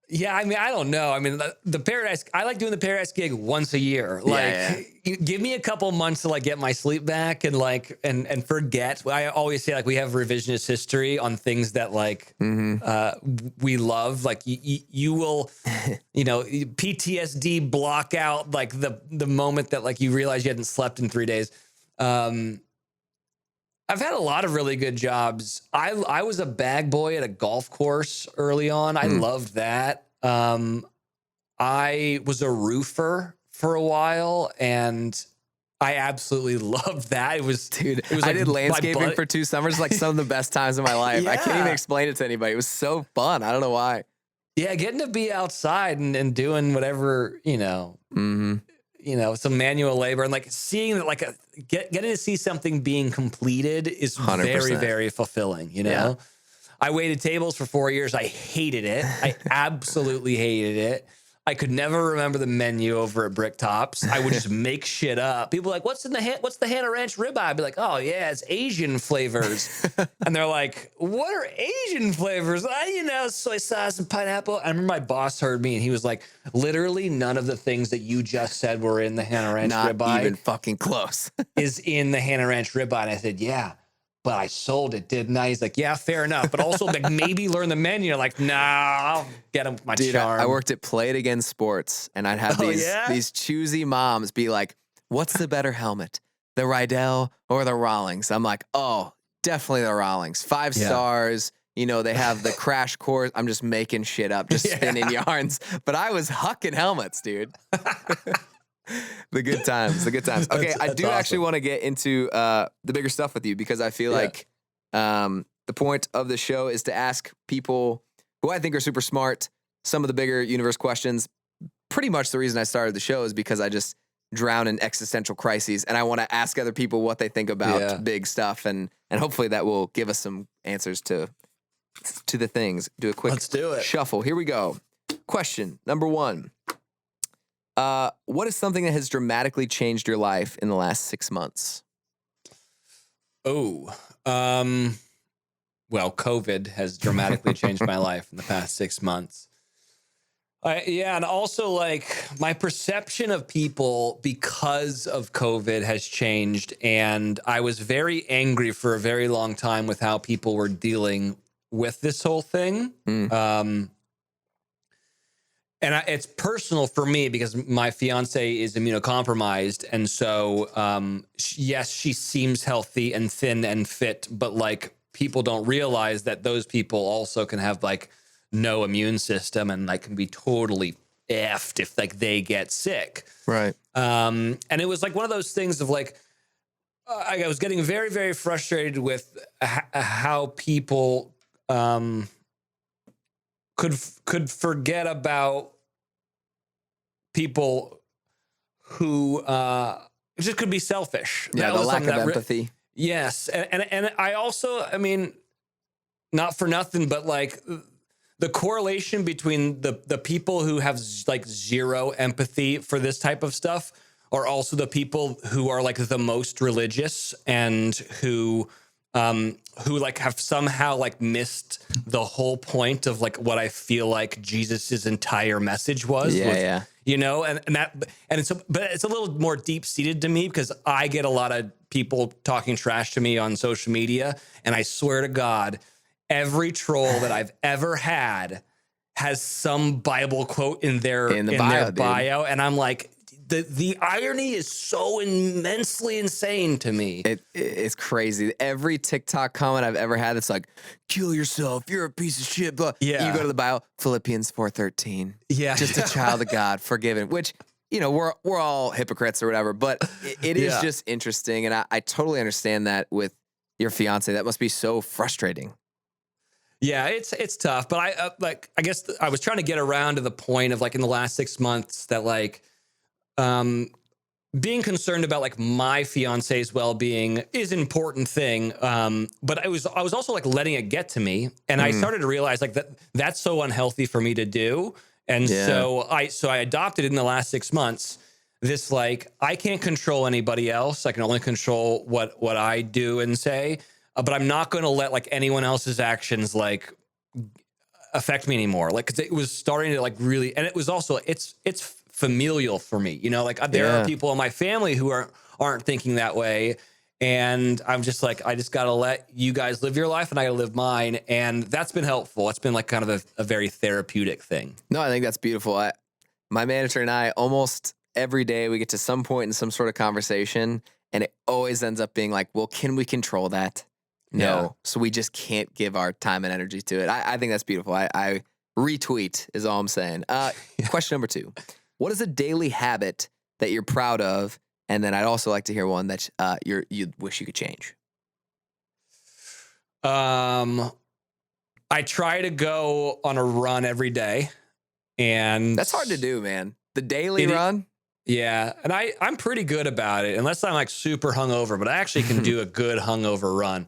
Yeah, I mean, I don't know. I mean, the Paradise, I like doing the Paradise gig once a year. Like, give me a couple months to like get my sleep back and like, and forget. I always say like we have revisionist history on things that like we love. Like you will, PTSD block out like the moment that like you realize you hadn't slept in 3 days. I've had a lot of really good jobs. I was a bag boy at a golf course early on. I loved that. I was a roofer for a while, and I absolutely loved that. It was like I did landscaping for 2 summers, like some of the best times of my life. I can't even explain it to anybody. It was so fun. I don't know why. Yeah, getting to be outside and doing whatever, some manual labor and like seeing that, like getting to see something being completed is 100%. Very, very fulfilling. I waited tables for 4 years. I hated it. I absolutely hated it. I could never remember the menu over at Brick Tops. I would just make shit up. People are like, what's the Hannah Ranch ribeye? I'd be like, oh yeah, it's Asian flavors. And they're like, what are Asian flavors? Soy sauce and pineapple. I remember my boss heard me and he was like, literally none of the things that you just said were in the Hannah Ranch ribeye. Not even fucking close. Is in the Hannah Ranch ribeye. And I said, yeah, but I sold it, didn't I? He's like, yeah, fair enough. But also like maybe learn the menu. Like, nah, I'll get him my charm. I worked at Play It Again Sports, and I'd have these choosy moms be like, what's the better helmet, the Rydell or the Rawlings? I'm like, oh, definitely the Rawlings. 5 stars. They have the crash course. I'm just making shit up, just spinning yarns. But I was hucking helmets, dude. The good times. Okay, I do actually want to get into the bigger stuff with you because I feel like the point of the show is to ask people who I think are super smart some of the bigger universe questions. Pretty much the reason I started the show is because I just drown in existential crises and I want to ask other people what they think about big stuff, and hopefully that will give us some answers to the things. Do a quick Let's do it. Shuffle. Here we go. Question number 1. What is something that has dramatically changed your life in the last 6 months? Well, COVID has dramatically changed my life in the past 6 months. And also like my perception of people because of COVID has changed. And I was very angry for a very long time with how people were dealing with this whole thing. it's personal for me because my fiance is immunocompromised. And so, yes, she seems healthy and thin and fit, but like people don't realize that those people also can have like no immune system and like can be totally effed if like they get sick. Right. And it was like one of those things of like, I was getting very, very frustrated with how people could forget about people who just could be selfish. Yeah, That the lack of empathy. Yes, and I also, I mean, not for nothing, but like the correlation between the people who have like zero empathy for this type of stuff are also the people who are like the most religious and who like have somehow like missed the whole point of like what I feel like Jesus's entire message was. Yeah. You know, and it's a little more deep seated to me because I get a lot of people talking trash to me on social media, and I swear to God, every troll that I've ever had has some Bible quote in their bio, and I'm like, the irony is so immensely insane to me. It's crazy. Every TikTok comment I've ever had that's like, kill yourself, you're a piece of shit. But you go to the bio, Philippians 4:13. Yeah. Just a child of God, forgiven, which, you know, we're all hypocrites or whatever, but it is just interesting. And I totally understand that with your fiance. That must be so frustrating. Yeah, it's tough. But I guess I was trying to get around to the point of like in the last 6 months that like, being concerned about like my fiance's well-being is an important thing. But I was also like letting it get to me, and I started to realize like that's so unhealthy for me to do. And so I adopted in the last 6 months this like, I can't control anybody else. I can only control what I do and say, but I'm not going to let like anyone else's actions like affect me anymore. Like, 'cause it was starting to like really, and it was also, it's familial for me, you know, like there are people in my family who aren't thinking that way. And I'm just like, I just got to let you guys live your life and I got to live mine. And that's been helpful. It's been like kind of a very therapeutic thing. No, I think that's beautiful. My manager and I, almost every day we get to some point in some sort of conversation, and it always ends up being like, well, can we control that? No. Yeah. So we just can't give our time and energy to it. I think that's beautiful. I retweet is all I'm saying. Question number 2. What is a daily habit that you're proud of? And then I'd also like to hear one that you wish you could change. I try to go on a run every day, and That's hard to do, man. The daily run. Yeah, and I'm pretty good about it, unless I'm like super hungover. But I actually can do a good hungover run.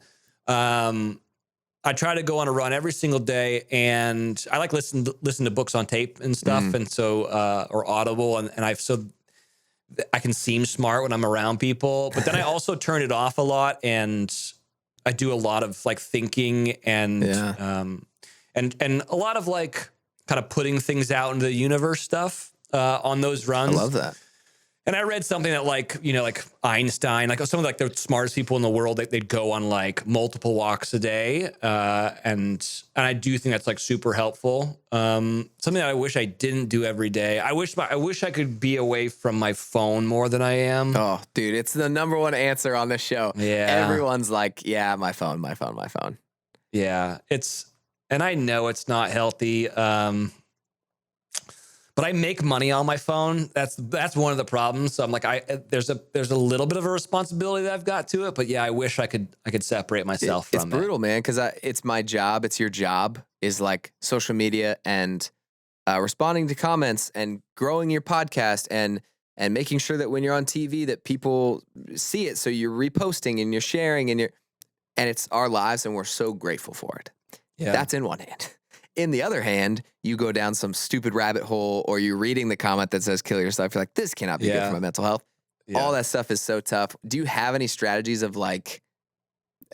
I try to go on a run every single day, and I like listen to books on tape and stuff, and so or Audible, and I can seem smart when I'm around people, but then I also turn it off a lot, and I do a lot of like thinking and and a lot of like kind of putting things out into the universe stuff on those runs. I love that. And I read something that like, you know, like Einstein, like some of like the smartest people in the world, they'd go on like multiple walks a day. And I do think that's like super helpful. Something that I wish I didn't do every day. I wish I could be away from my phone more than I am. Oh, dude, it's the number one answer on this show. Yeah. Everyone's like, yeah, my phone. Yeah. And I know it's not healthy. But I make money on my phone. That's one of the problems. So I'm like, there's a little bit of a responsibility that I've got to it. But yeah, I wish I could separate myself from it. It's brutal, man, because it's my job. It's your job. Is like social media and responding to comments and growing your podcast and making sure that when you're on TV that people see it. So you're reposting and you're sharing and it's our lives and we're so grateful for it. Yeah. That's in one hand. In the other hand, you go down some stupid rabbit hole or you're reading the comment that says kill yourself. You're like, this cannot be good for my mental health. Yeah. All that stuff is so tough. Do you have any strategies of like,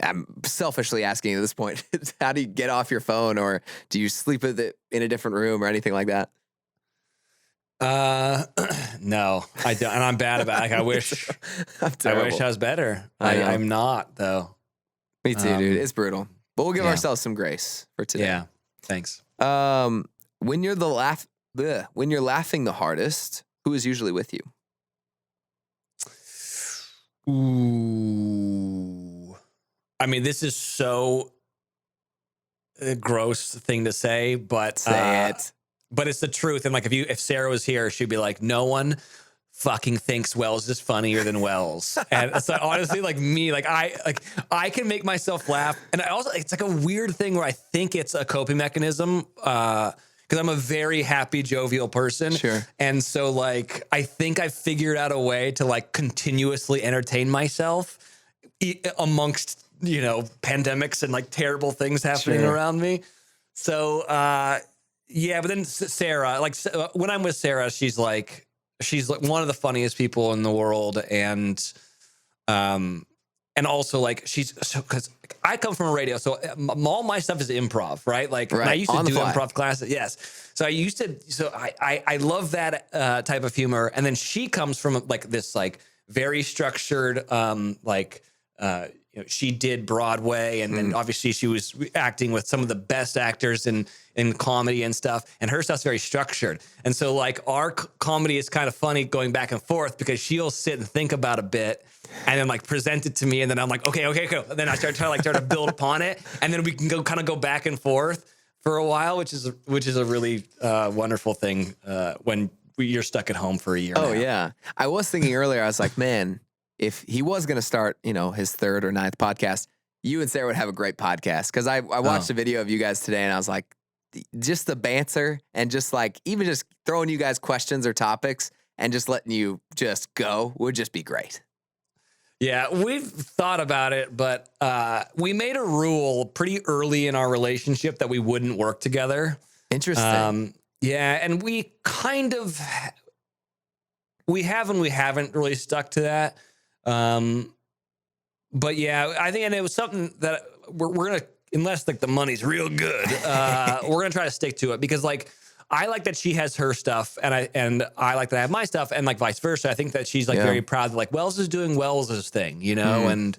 I'm selfishly asking you at this point, how do you get off your phone, or do you sleep with it in a different room or anything like that? No, I don't. And I'm bad about it. Like, I wish I was better. I'm not though. Me too, dude. It's brutal, but we'll give ourselves some grace for today. Yeah. Thanks. When you're the when you're laughing the hardest, who is usually with you? Ooh. I mean, this is so a gross thing to say, but Say it. But it's the truth. And like, if Sarah was here, she'd be like, no one fucking thinks Wells is funnier than Wells. And so honestly, like me, I can make myself laugh. And I also, it's like a weird thing where I think it's a coping mechanism. Because I'm a very happy, jovial person. Sure. And so like, I think I figured out a way to like continuously entertain myself amongst, pandemics and like terrible things happening around me. So, yeah, but then Sarah, like when I'm with Sarah, she's like one of the funniest people in the world. And also like because I come from a radio, so all my stuff is improv, right? Like right. I used to On do the fly. improv classes. Yes. So I love that type of humor. And then she comes from like this like very structured, she did Broadway and then obviously she was acting with some of the best actors in comedy and stuff. And her stuff's very structured. And so like our comedy is kind of funny going back and forth because she'll sit and think about a bit and then like present it to me. And then I'm like, okay, cool. And then I start to build upon it. And then we can go back and forth for a while, which is a really wonderful thing when you're stuck at home for a year. Oh, now. yeah. I was thinking earlier, I was like, man, if he was going to start, his third or ninth podcast, you and Sarah would have a great podcast. Because I watched a video of you guys today and I was like, just the banter and just like even just throwing you guys questions or topics and just letting you just go would just be great. Yeah, we've thought about it, but we made a rule pretty early in our relationship that we wouldn't work together. Interesting. Yeah, and we kind of we haven't really stuck to that. But yeah, I think, and it was something that we're gonna, unless like the money's real good, we're gonna try to stick to it because like I like that she has her stuff and I like that I have my stuff and like vice versa. I think that she's like very proud that like Wells is doing Wells's thing, and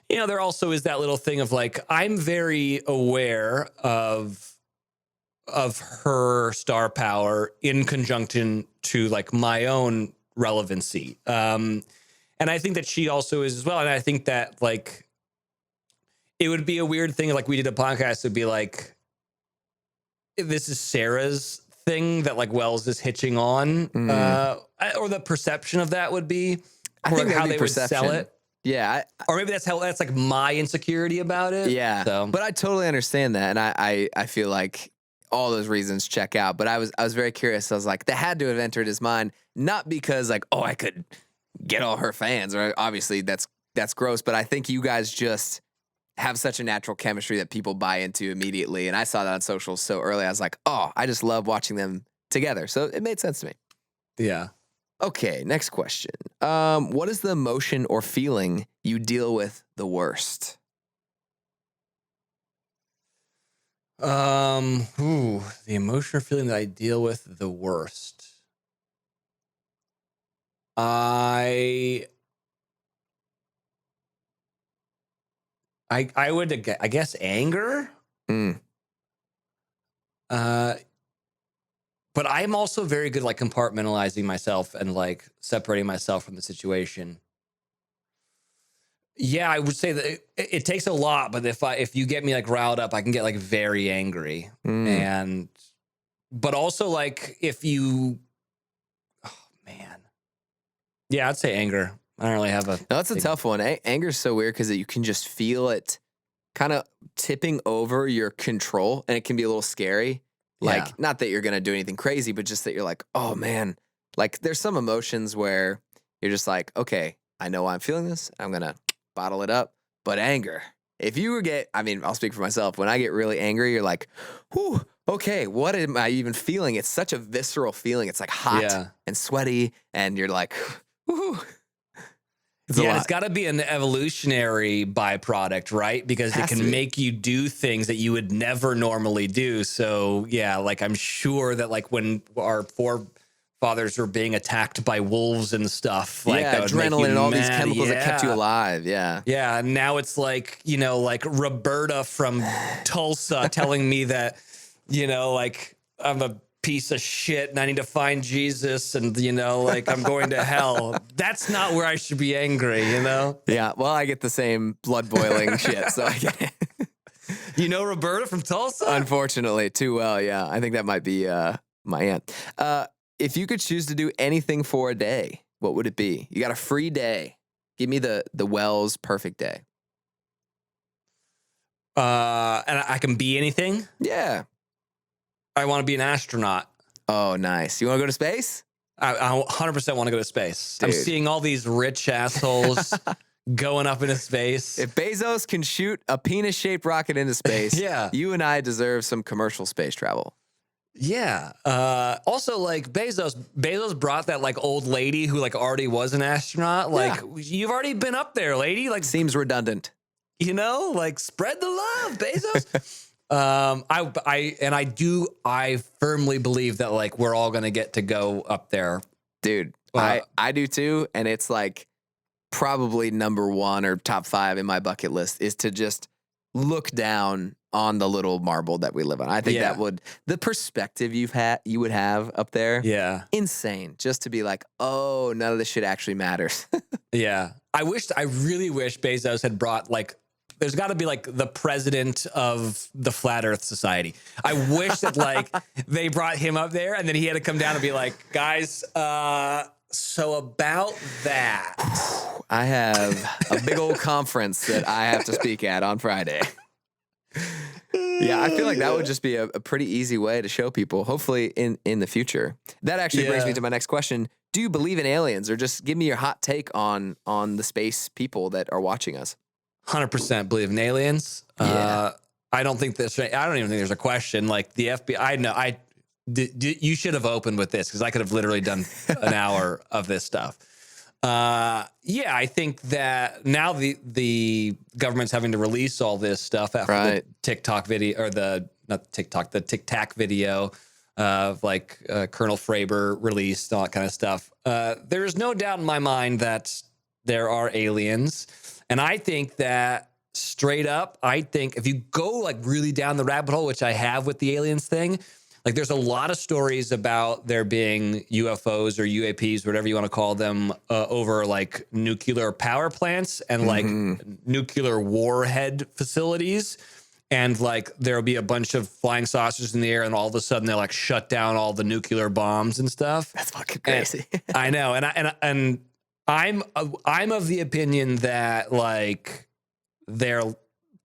there also is that little thing of like I'm very aware of her star power in conjunction to like my own relevancy. And I think that she also is as well. And I think that like, it would be a weird thing. Like we did a podcast, it'd be like, this is Sarah's thing that like Wells is hitching on, or the perception of that would be, I think how they perception. would sell it. Yeah. Or maybe that's like my insecurity about it. Yeah. So. But I totally understand that. And I feel like all those reasons check out. But I was very curious. I was like, that had to have entered his mind, not because like, oh, I could get all her fans, or obviously that's gross. But I think you guys just have such a natural chemistry that people buy into immediately. And I saw that on socials so early. I was like, oh, I just love watching them together. So it made sense to me. Yeah. Okay, next question. What is the emotion or feeling you deal with the worst? The emotion or feeling that I deal with the worst. I would, I guess, anger. But I'm also very good like compartmentalizing myself and like separating myself from the situation. Yeah, I would say that it takes a lot, but if you get me like riled up, I can get like very angry. But also like oh man. Yeah, I'd say anger. I don't really have a. No, that's a tough one. Anger is so weird because you can just feel it kind of tipping over your control, and it can be a little scary. Like, not that you're going to do anything crazy, but just that you're like, oh man, like there's some emotions where you're just like, okay, I know why I'm feeling this. I'm going to bottle it up. But anger, if you I'll speak for myself. When I get really angry, you're like, whew, okay, what am I even feeling? It's such a visceral feeling. It's like hot and sweaty. And you're like, whoo. It's got to be an evolutionary byproduct, right? Because it can make you do things that you would never normally do. So, yeah, like I'm sure that like when our forefathers were being attacked by wolves and stuff, like that would adrenaline and all these mad. chemicals that kept you alive. Yeah. Yeah. And now it's like, like Roberta from Tulsa telling me that, like I'm a piece of shit and I need to find Jesus and, you know, like I'm going to hell. That's not where I should be angry, you know? Yeah. Well, I get the same blood boiling shit, so I get it. You know Roberta from Tulsa? Unfortunately, too well. Yeah. I think that might be my aunt. If you could choose to do anything for a day, what would it be? You got a free day. Give me the Wells perfect day. And I can be anything. Yeah. I want to be an astronaut. Oh, nice. You want to go to space? I 100% want to go to space. Dude. I'm seeing all these rich assholes going up into space. If Bezos can shoot a penis-shaped rocket into space, Yeah. you and I deserve some commercial space travel. Yeah. Also, like Bezos brought that like old lady who like already was an astronaut. Like you've already been up there, lady. Like Seems redundant. you know, like spread the love, Bezos. I firmly believe that like we're all gonna get to go up there. Dude, I do too. And it's like probably number one or top 5 in my bucket list is to just look down on the little marble that we live on. I think that would, the perspective you would have up there. Yeah. Insane. Just to be like, oh, none of this shit actually matters. Yeah. I really wish Bezos had brought like, there's got to be like the president of the Flat Earth Society. I wish that like they brought him up there and then he had to come down and be like, guys, so about that. I have a big old conference that I have to speak at on Friday. Yeah, I feel like that would just be a pretty easy way to show people, hopefully in the future. That actually brings me to my next question. Do you believe in aliens, or just give me your hot take on the space people that are watching us? 100% believe in aliens. Yeah. I don't even think there's a question. Like the FBI, you should have opened with this because I could have literally done an hour of this stuff. Yeah, I think that now the government's having to release all this stuff after the TikTok video, or the Tic Tac video of like Colonel Fravor released, all that kind of stuff. There is no doubt in my mind that there are aliens. And I think that straight up, I think if you go like really down the rabbit hole, which I have with the aliens thing, like there's a lot of stories about there being UFOs or UAPs, whatever you want to call them, over like nuclear power plants and like nuclear warhead facilities. And like there'll be a bunch of flying saucers in the air and all of a sudden they'll like shut down all the nuclear bombs and stuff. That's fucking crazy. I know. And I'm of the opinion that like they're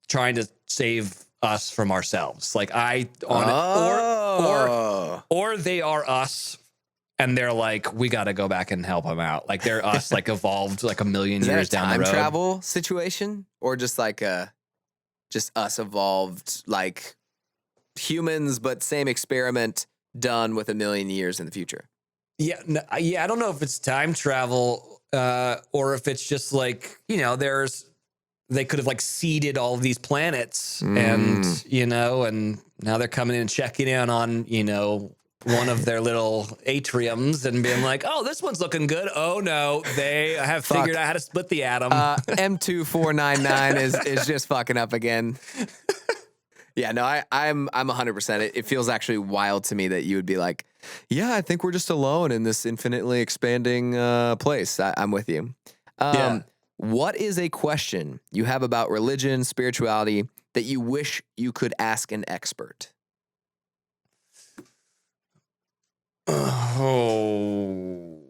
trying to save us from ourselves. Like or they are us and they're like, we got to go back and help them out. Like they're us, like evolved like a million years down the road. Time travel situation, or just like just us evolved like humans, but same experiment done with a million years in the future. Yeah. I don't know if it's time travel or if it's just like, you know, they could have like seeded all of these planets and, you know, and now they're coming in and checking in on, you know, one of their little atriums and being like, oh, this one's looking good. Oh no, they have figured out how to split the atom. M2499 is just fucking up again. Yeah, no, I'm 100%. It feels actually wild to me that you would be like, yeah, I think we're just alone in this infinitely expanding place. I'm with you. What is a question you have about religion, spirituality that you wish you could ask an expert? Oh.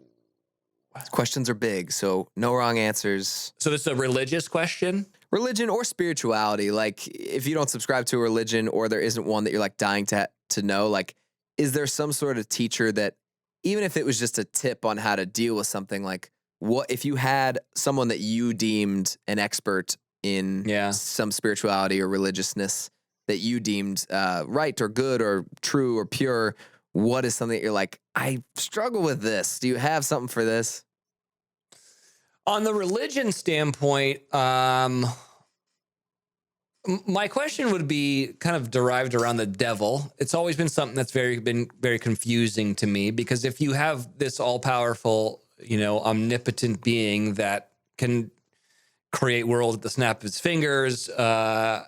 Questions are big, so no wrong answers. So this is a religious question? Religion or spirituality. Like, if you don't subscribe to a religion or there isn't one that you're like dying to know, like, is there some sort of teacher that, even if it was just a tip on how to deal with something, like, what if you had someone that you deemed an expert in some spirituality or religiousness that you deemed right or good or true or pure, what is something that you're like, I struggle with this? Do you have something for this? On the religion standpoint, my question would be kind of derived around the devil. It's always been something that's been very confusing to me, because if you have this all-powerful, you know, omnipotent being that can create worlds at the snap of his fingers, well,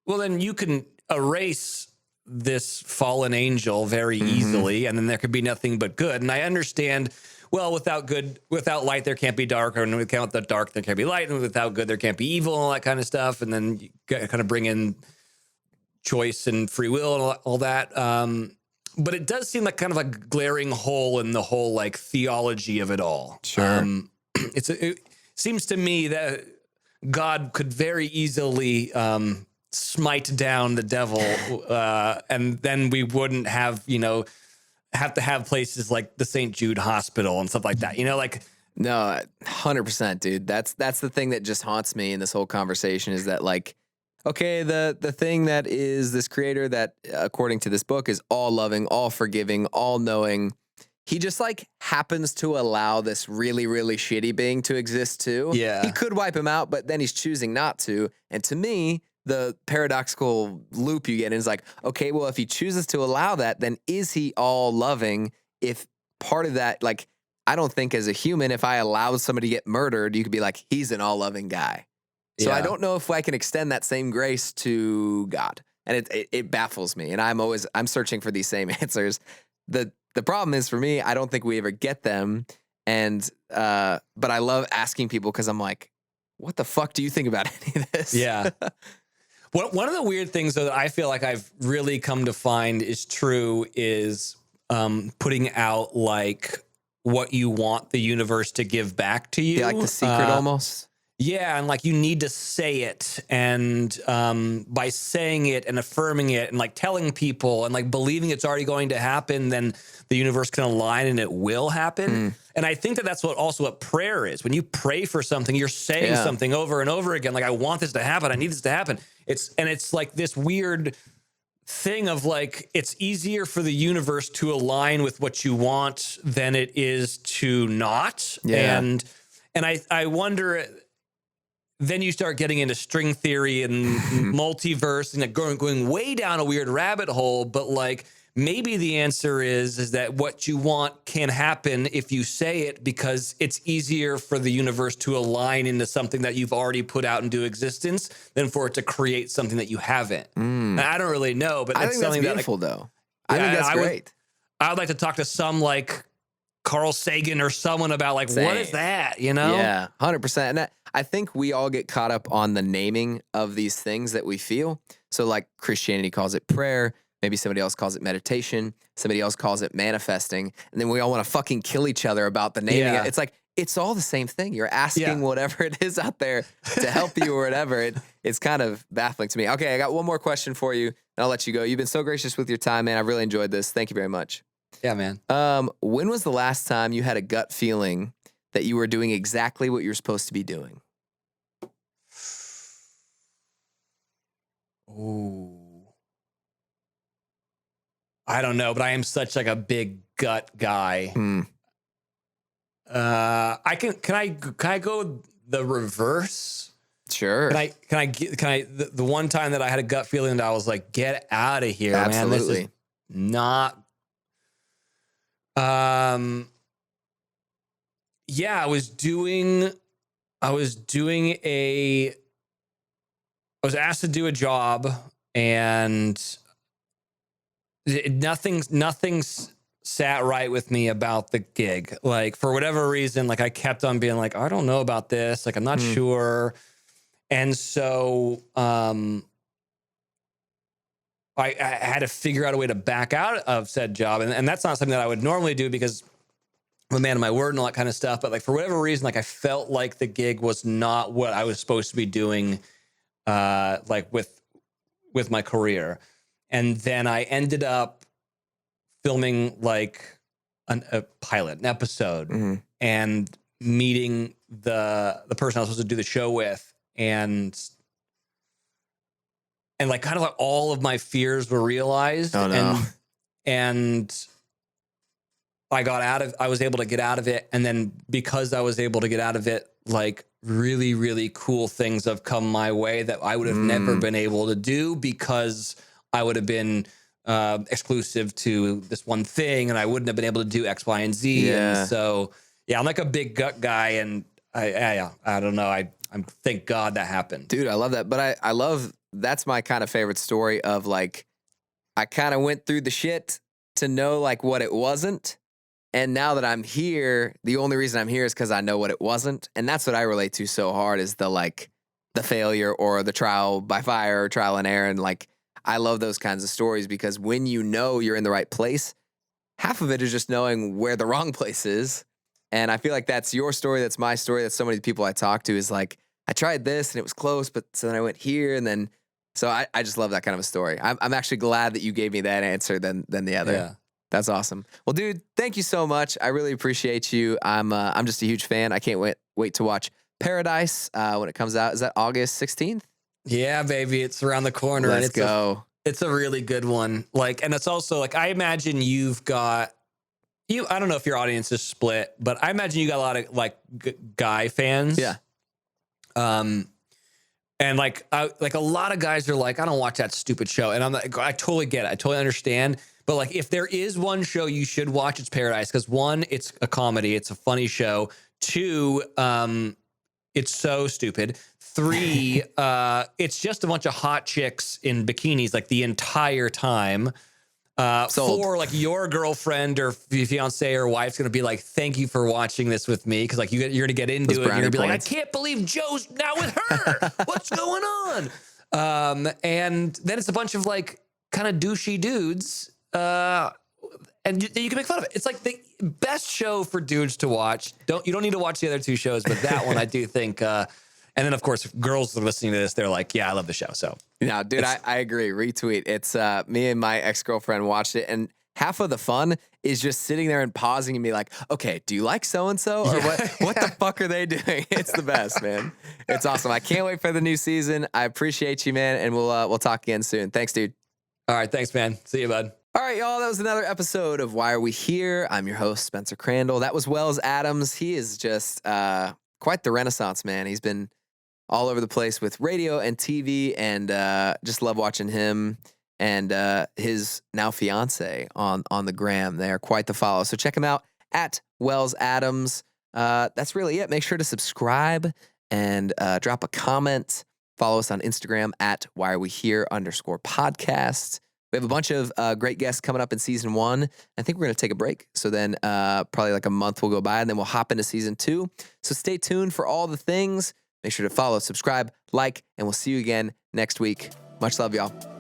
then you can erase this fallen angel very easily, and then there could be nothing but good. And I understand, well, without light, there can't be dark, and without the dark, there can't be light, and without good, there can't be evil, and all that kind of stuff. And then you kind of bring in choice and free will and all that. But it does seem like kind of a glaring hole in the whole like theology of it all. Sure. It seems to me that God could very easily smite down the devil, and then we wouldn't have to have places like the St. Jude Hospital and stuff like that. Like No, 100%, dude. That's the thing that just haunts me in this whole conversation is that like, okay, the thing that is this creator that, according to this book, is all loving, all forgiving, all knowing. He just like happens to allow this really, really shitty being to exist too. Yeah. He could wipe him out, but then he's choosing not to. And to me, the paradoxical loop you get in is like, okay, well, if he chooses to allow that, then is he all loving? If part of that, like, I don't think as a human, if I allowed somebody to get murdered, you could be like, he's an all loving guy. So Yeah. I don't know if I can extend that same grace to God. And it baffles me. And I'm searching for these same answers. The problem is for me, I don't think we ever get them. And, but I love asking people because I'm like, what the fuck do you think about any of this? Yeah. One of the weird things though, that I feel like I've really come to find is true is putting out like what you want the universe to give back to you. Yeah, like The Secret almost. Yeah, and like you need to say it, and by saying it and affirming it and like telling people and like believing it's already going to happen, then the universe can align and it will happen. And I think that that's what prayer is. When you pray for something, you're saying something over and over again, like I want this to happen, I need this to happen. It's like this weird thing of like it's easier for the universe to align with what you want than it is to not. Yeah. And I wonder. Then you start getting into string theory and multiverse and like going way down a weird rabbit hole. But like maybe the answer is that what you want can happen if you say it because it's easier for the universe to align into something that you've already put out into existence than for it to create something that you haven't. And I don't really know, but I it's think that's something beautiful that though. I think that's great. I would like to talk to some like Carl Sagan or someone about like, what is that? Yeah, 100%. And I think we all get caught up on the naming of these things that we feel. So like Christianity calls it prayer. Maybe somebody else calls it meditation. Somebody else calls it manifesting. And then we all want to fucking kill each other about the naming. Yeah. It's like, it's all the same thing. You're asking whatever it is out there to help you or whatever. It's kind of baffling to me. Okay, I got one more question for you, and I'll let you go. You've been so gracious with your time, man. I've really enjoyed this. Thank you very much. Yeah, man. When was the last time you had a gut feeling that you were doing exactly what you're supposed to be doing? Ooh. I don't know, but I am such like a big gut guy. Can I go the reverse? Sure. The one time that I had a gut feeling that I was like, get out of here, man. This is not. Yeah, I was asked to do a job and nothing sat right with me about the gig. Like for whatever reason, like I kept on being like, I don't know about this. Like, I'm not sure. And so, I had to figure out a way to back out of said job. And that's not something that I would normally do because I'm a man of my word and all that kind of stuff. But like, for whatever reason, like I felt like the gig was not what I was supposed to be doing, like with my career. And then I ended up filming like a pilot, an episode, and meeting the person I was supposed to do the show with. And like kind of like all of my fears were realized. Oh, no. And I was able to get out of it. And then because I was able to get out of it, like really, really cool things have come my way that I would have never been able to do because I would have been exclusive to this one thing and I wouldn't have been able to do X, Y, and Z. Yeah. And so, yeah, I'm like a big gut guy and I don't know. I'm thank God that happened. Dude, I love that. But I love, that's my kind of favorite story of like, I kind of went through the shit to know like what it wasn't. And now that I'm here, the only reason I'm here is because I know what it wasn't. And that's what I relate to so hard is the failure or the trial by fire or trial and error. And like, I love those kinds of stories because when you know you're in the right place, half of it is just knowing where the wrong place is. And I feel like that's your story. That's my story. That's so many people I talk to is like, I tried this and it was close, but so then I went here and then, so I just love that kind of a story. I'm actually glad that you gave me that answer than the other. Yeah. That's awesome. Well, dude, thank you so much. I really appreciate you. I'm just a huge fan. I can't wait to watch Paradise when it comes out. Is that August 16th? Yeah, baby, it's around the corner. Let's go. It's a really good one. Like, and it's also like, I imagine you've got I don't know if your audience is split, but I imagine you got a lot of like guy fans. Yeah. And like a lot of guys are like, I don't watch that stupid show. And I'm like, I totally get it. I totally understand. But like, if there is one show you should watch, it's Paradise. Because one, it's a comedy. It's a funny show. Two, it's so stupid. Three, it's just a bunch of hot chicks in bikinis like the entire time. Four, like your girlfriend or fiance or wife's gonna be like, thank you for watching this with me, because like you're gonna get into it and you're gonna be like, I can't believe Joe's now with her. What's going on? And then it's a bunch of like kind of douchey dudes, and you can make fun of it. It's like the best show for dudes to watch. You don't need to watch the other two shows, but that one I do think. And then, of course, if girls are listening to this, they're like, yeah, I love the show. So, no, dude, I agree. Retweet. It's me and my ex-girlfriend watched it. And half of the fun is just sitting there and pausing and be like, okay, do you like so-and-so? Or what the fuck are they doing? It's the best, man. It's awesome. I can't wait for the new season. I appreciate you, man. And we'll talk again soon. Thanks, dude. All right. Thanks, man. See you, bud. All right, y'all. That was another episode of Why Are We Here? I'm your host, Spencer Crandall. That was Wells Adams. He is just quite the renaissance man. He's been all over the place with radio and TV, and just love watching him and his now fiance on the gram. They are quite the follow. So check him out at Wells Adams. That's really it. Make sure to subscribe and drop a comment. Follow us on Instagram at whyarewehere_podcast. We have a bunch of great guests coming up in season 1. I think we're going to take a break. So then probably like a month will go by, and then we'll hop into season 2. So stay tuned for all the things. Make sure to follow, subscribe, like, and we'll see you again next week. Much love, y'all.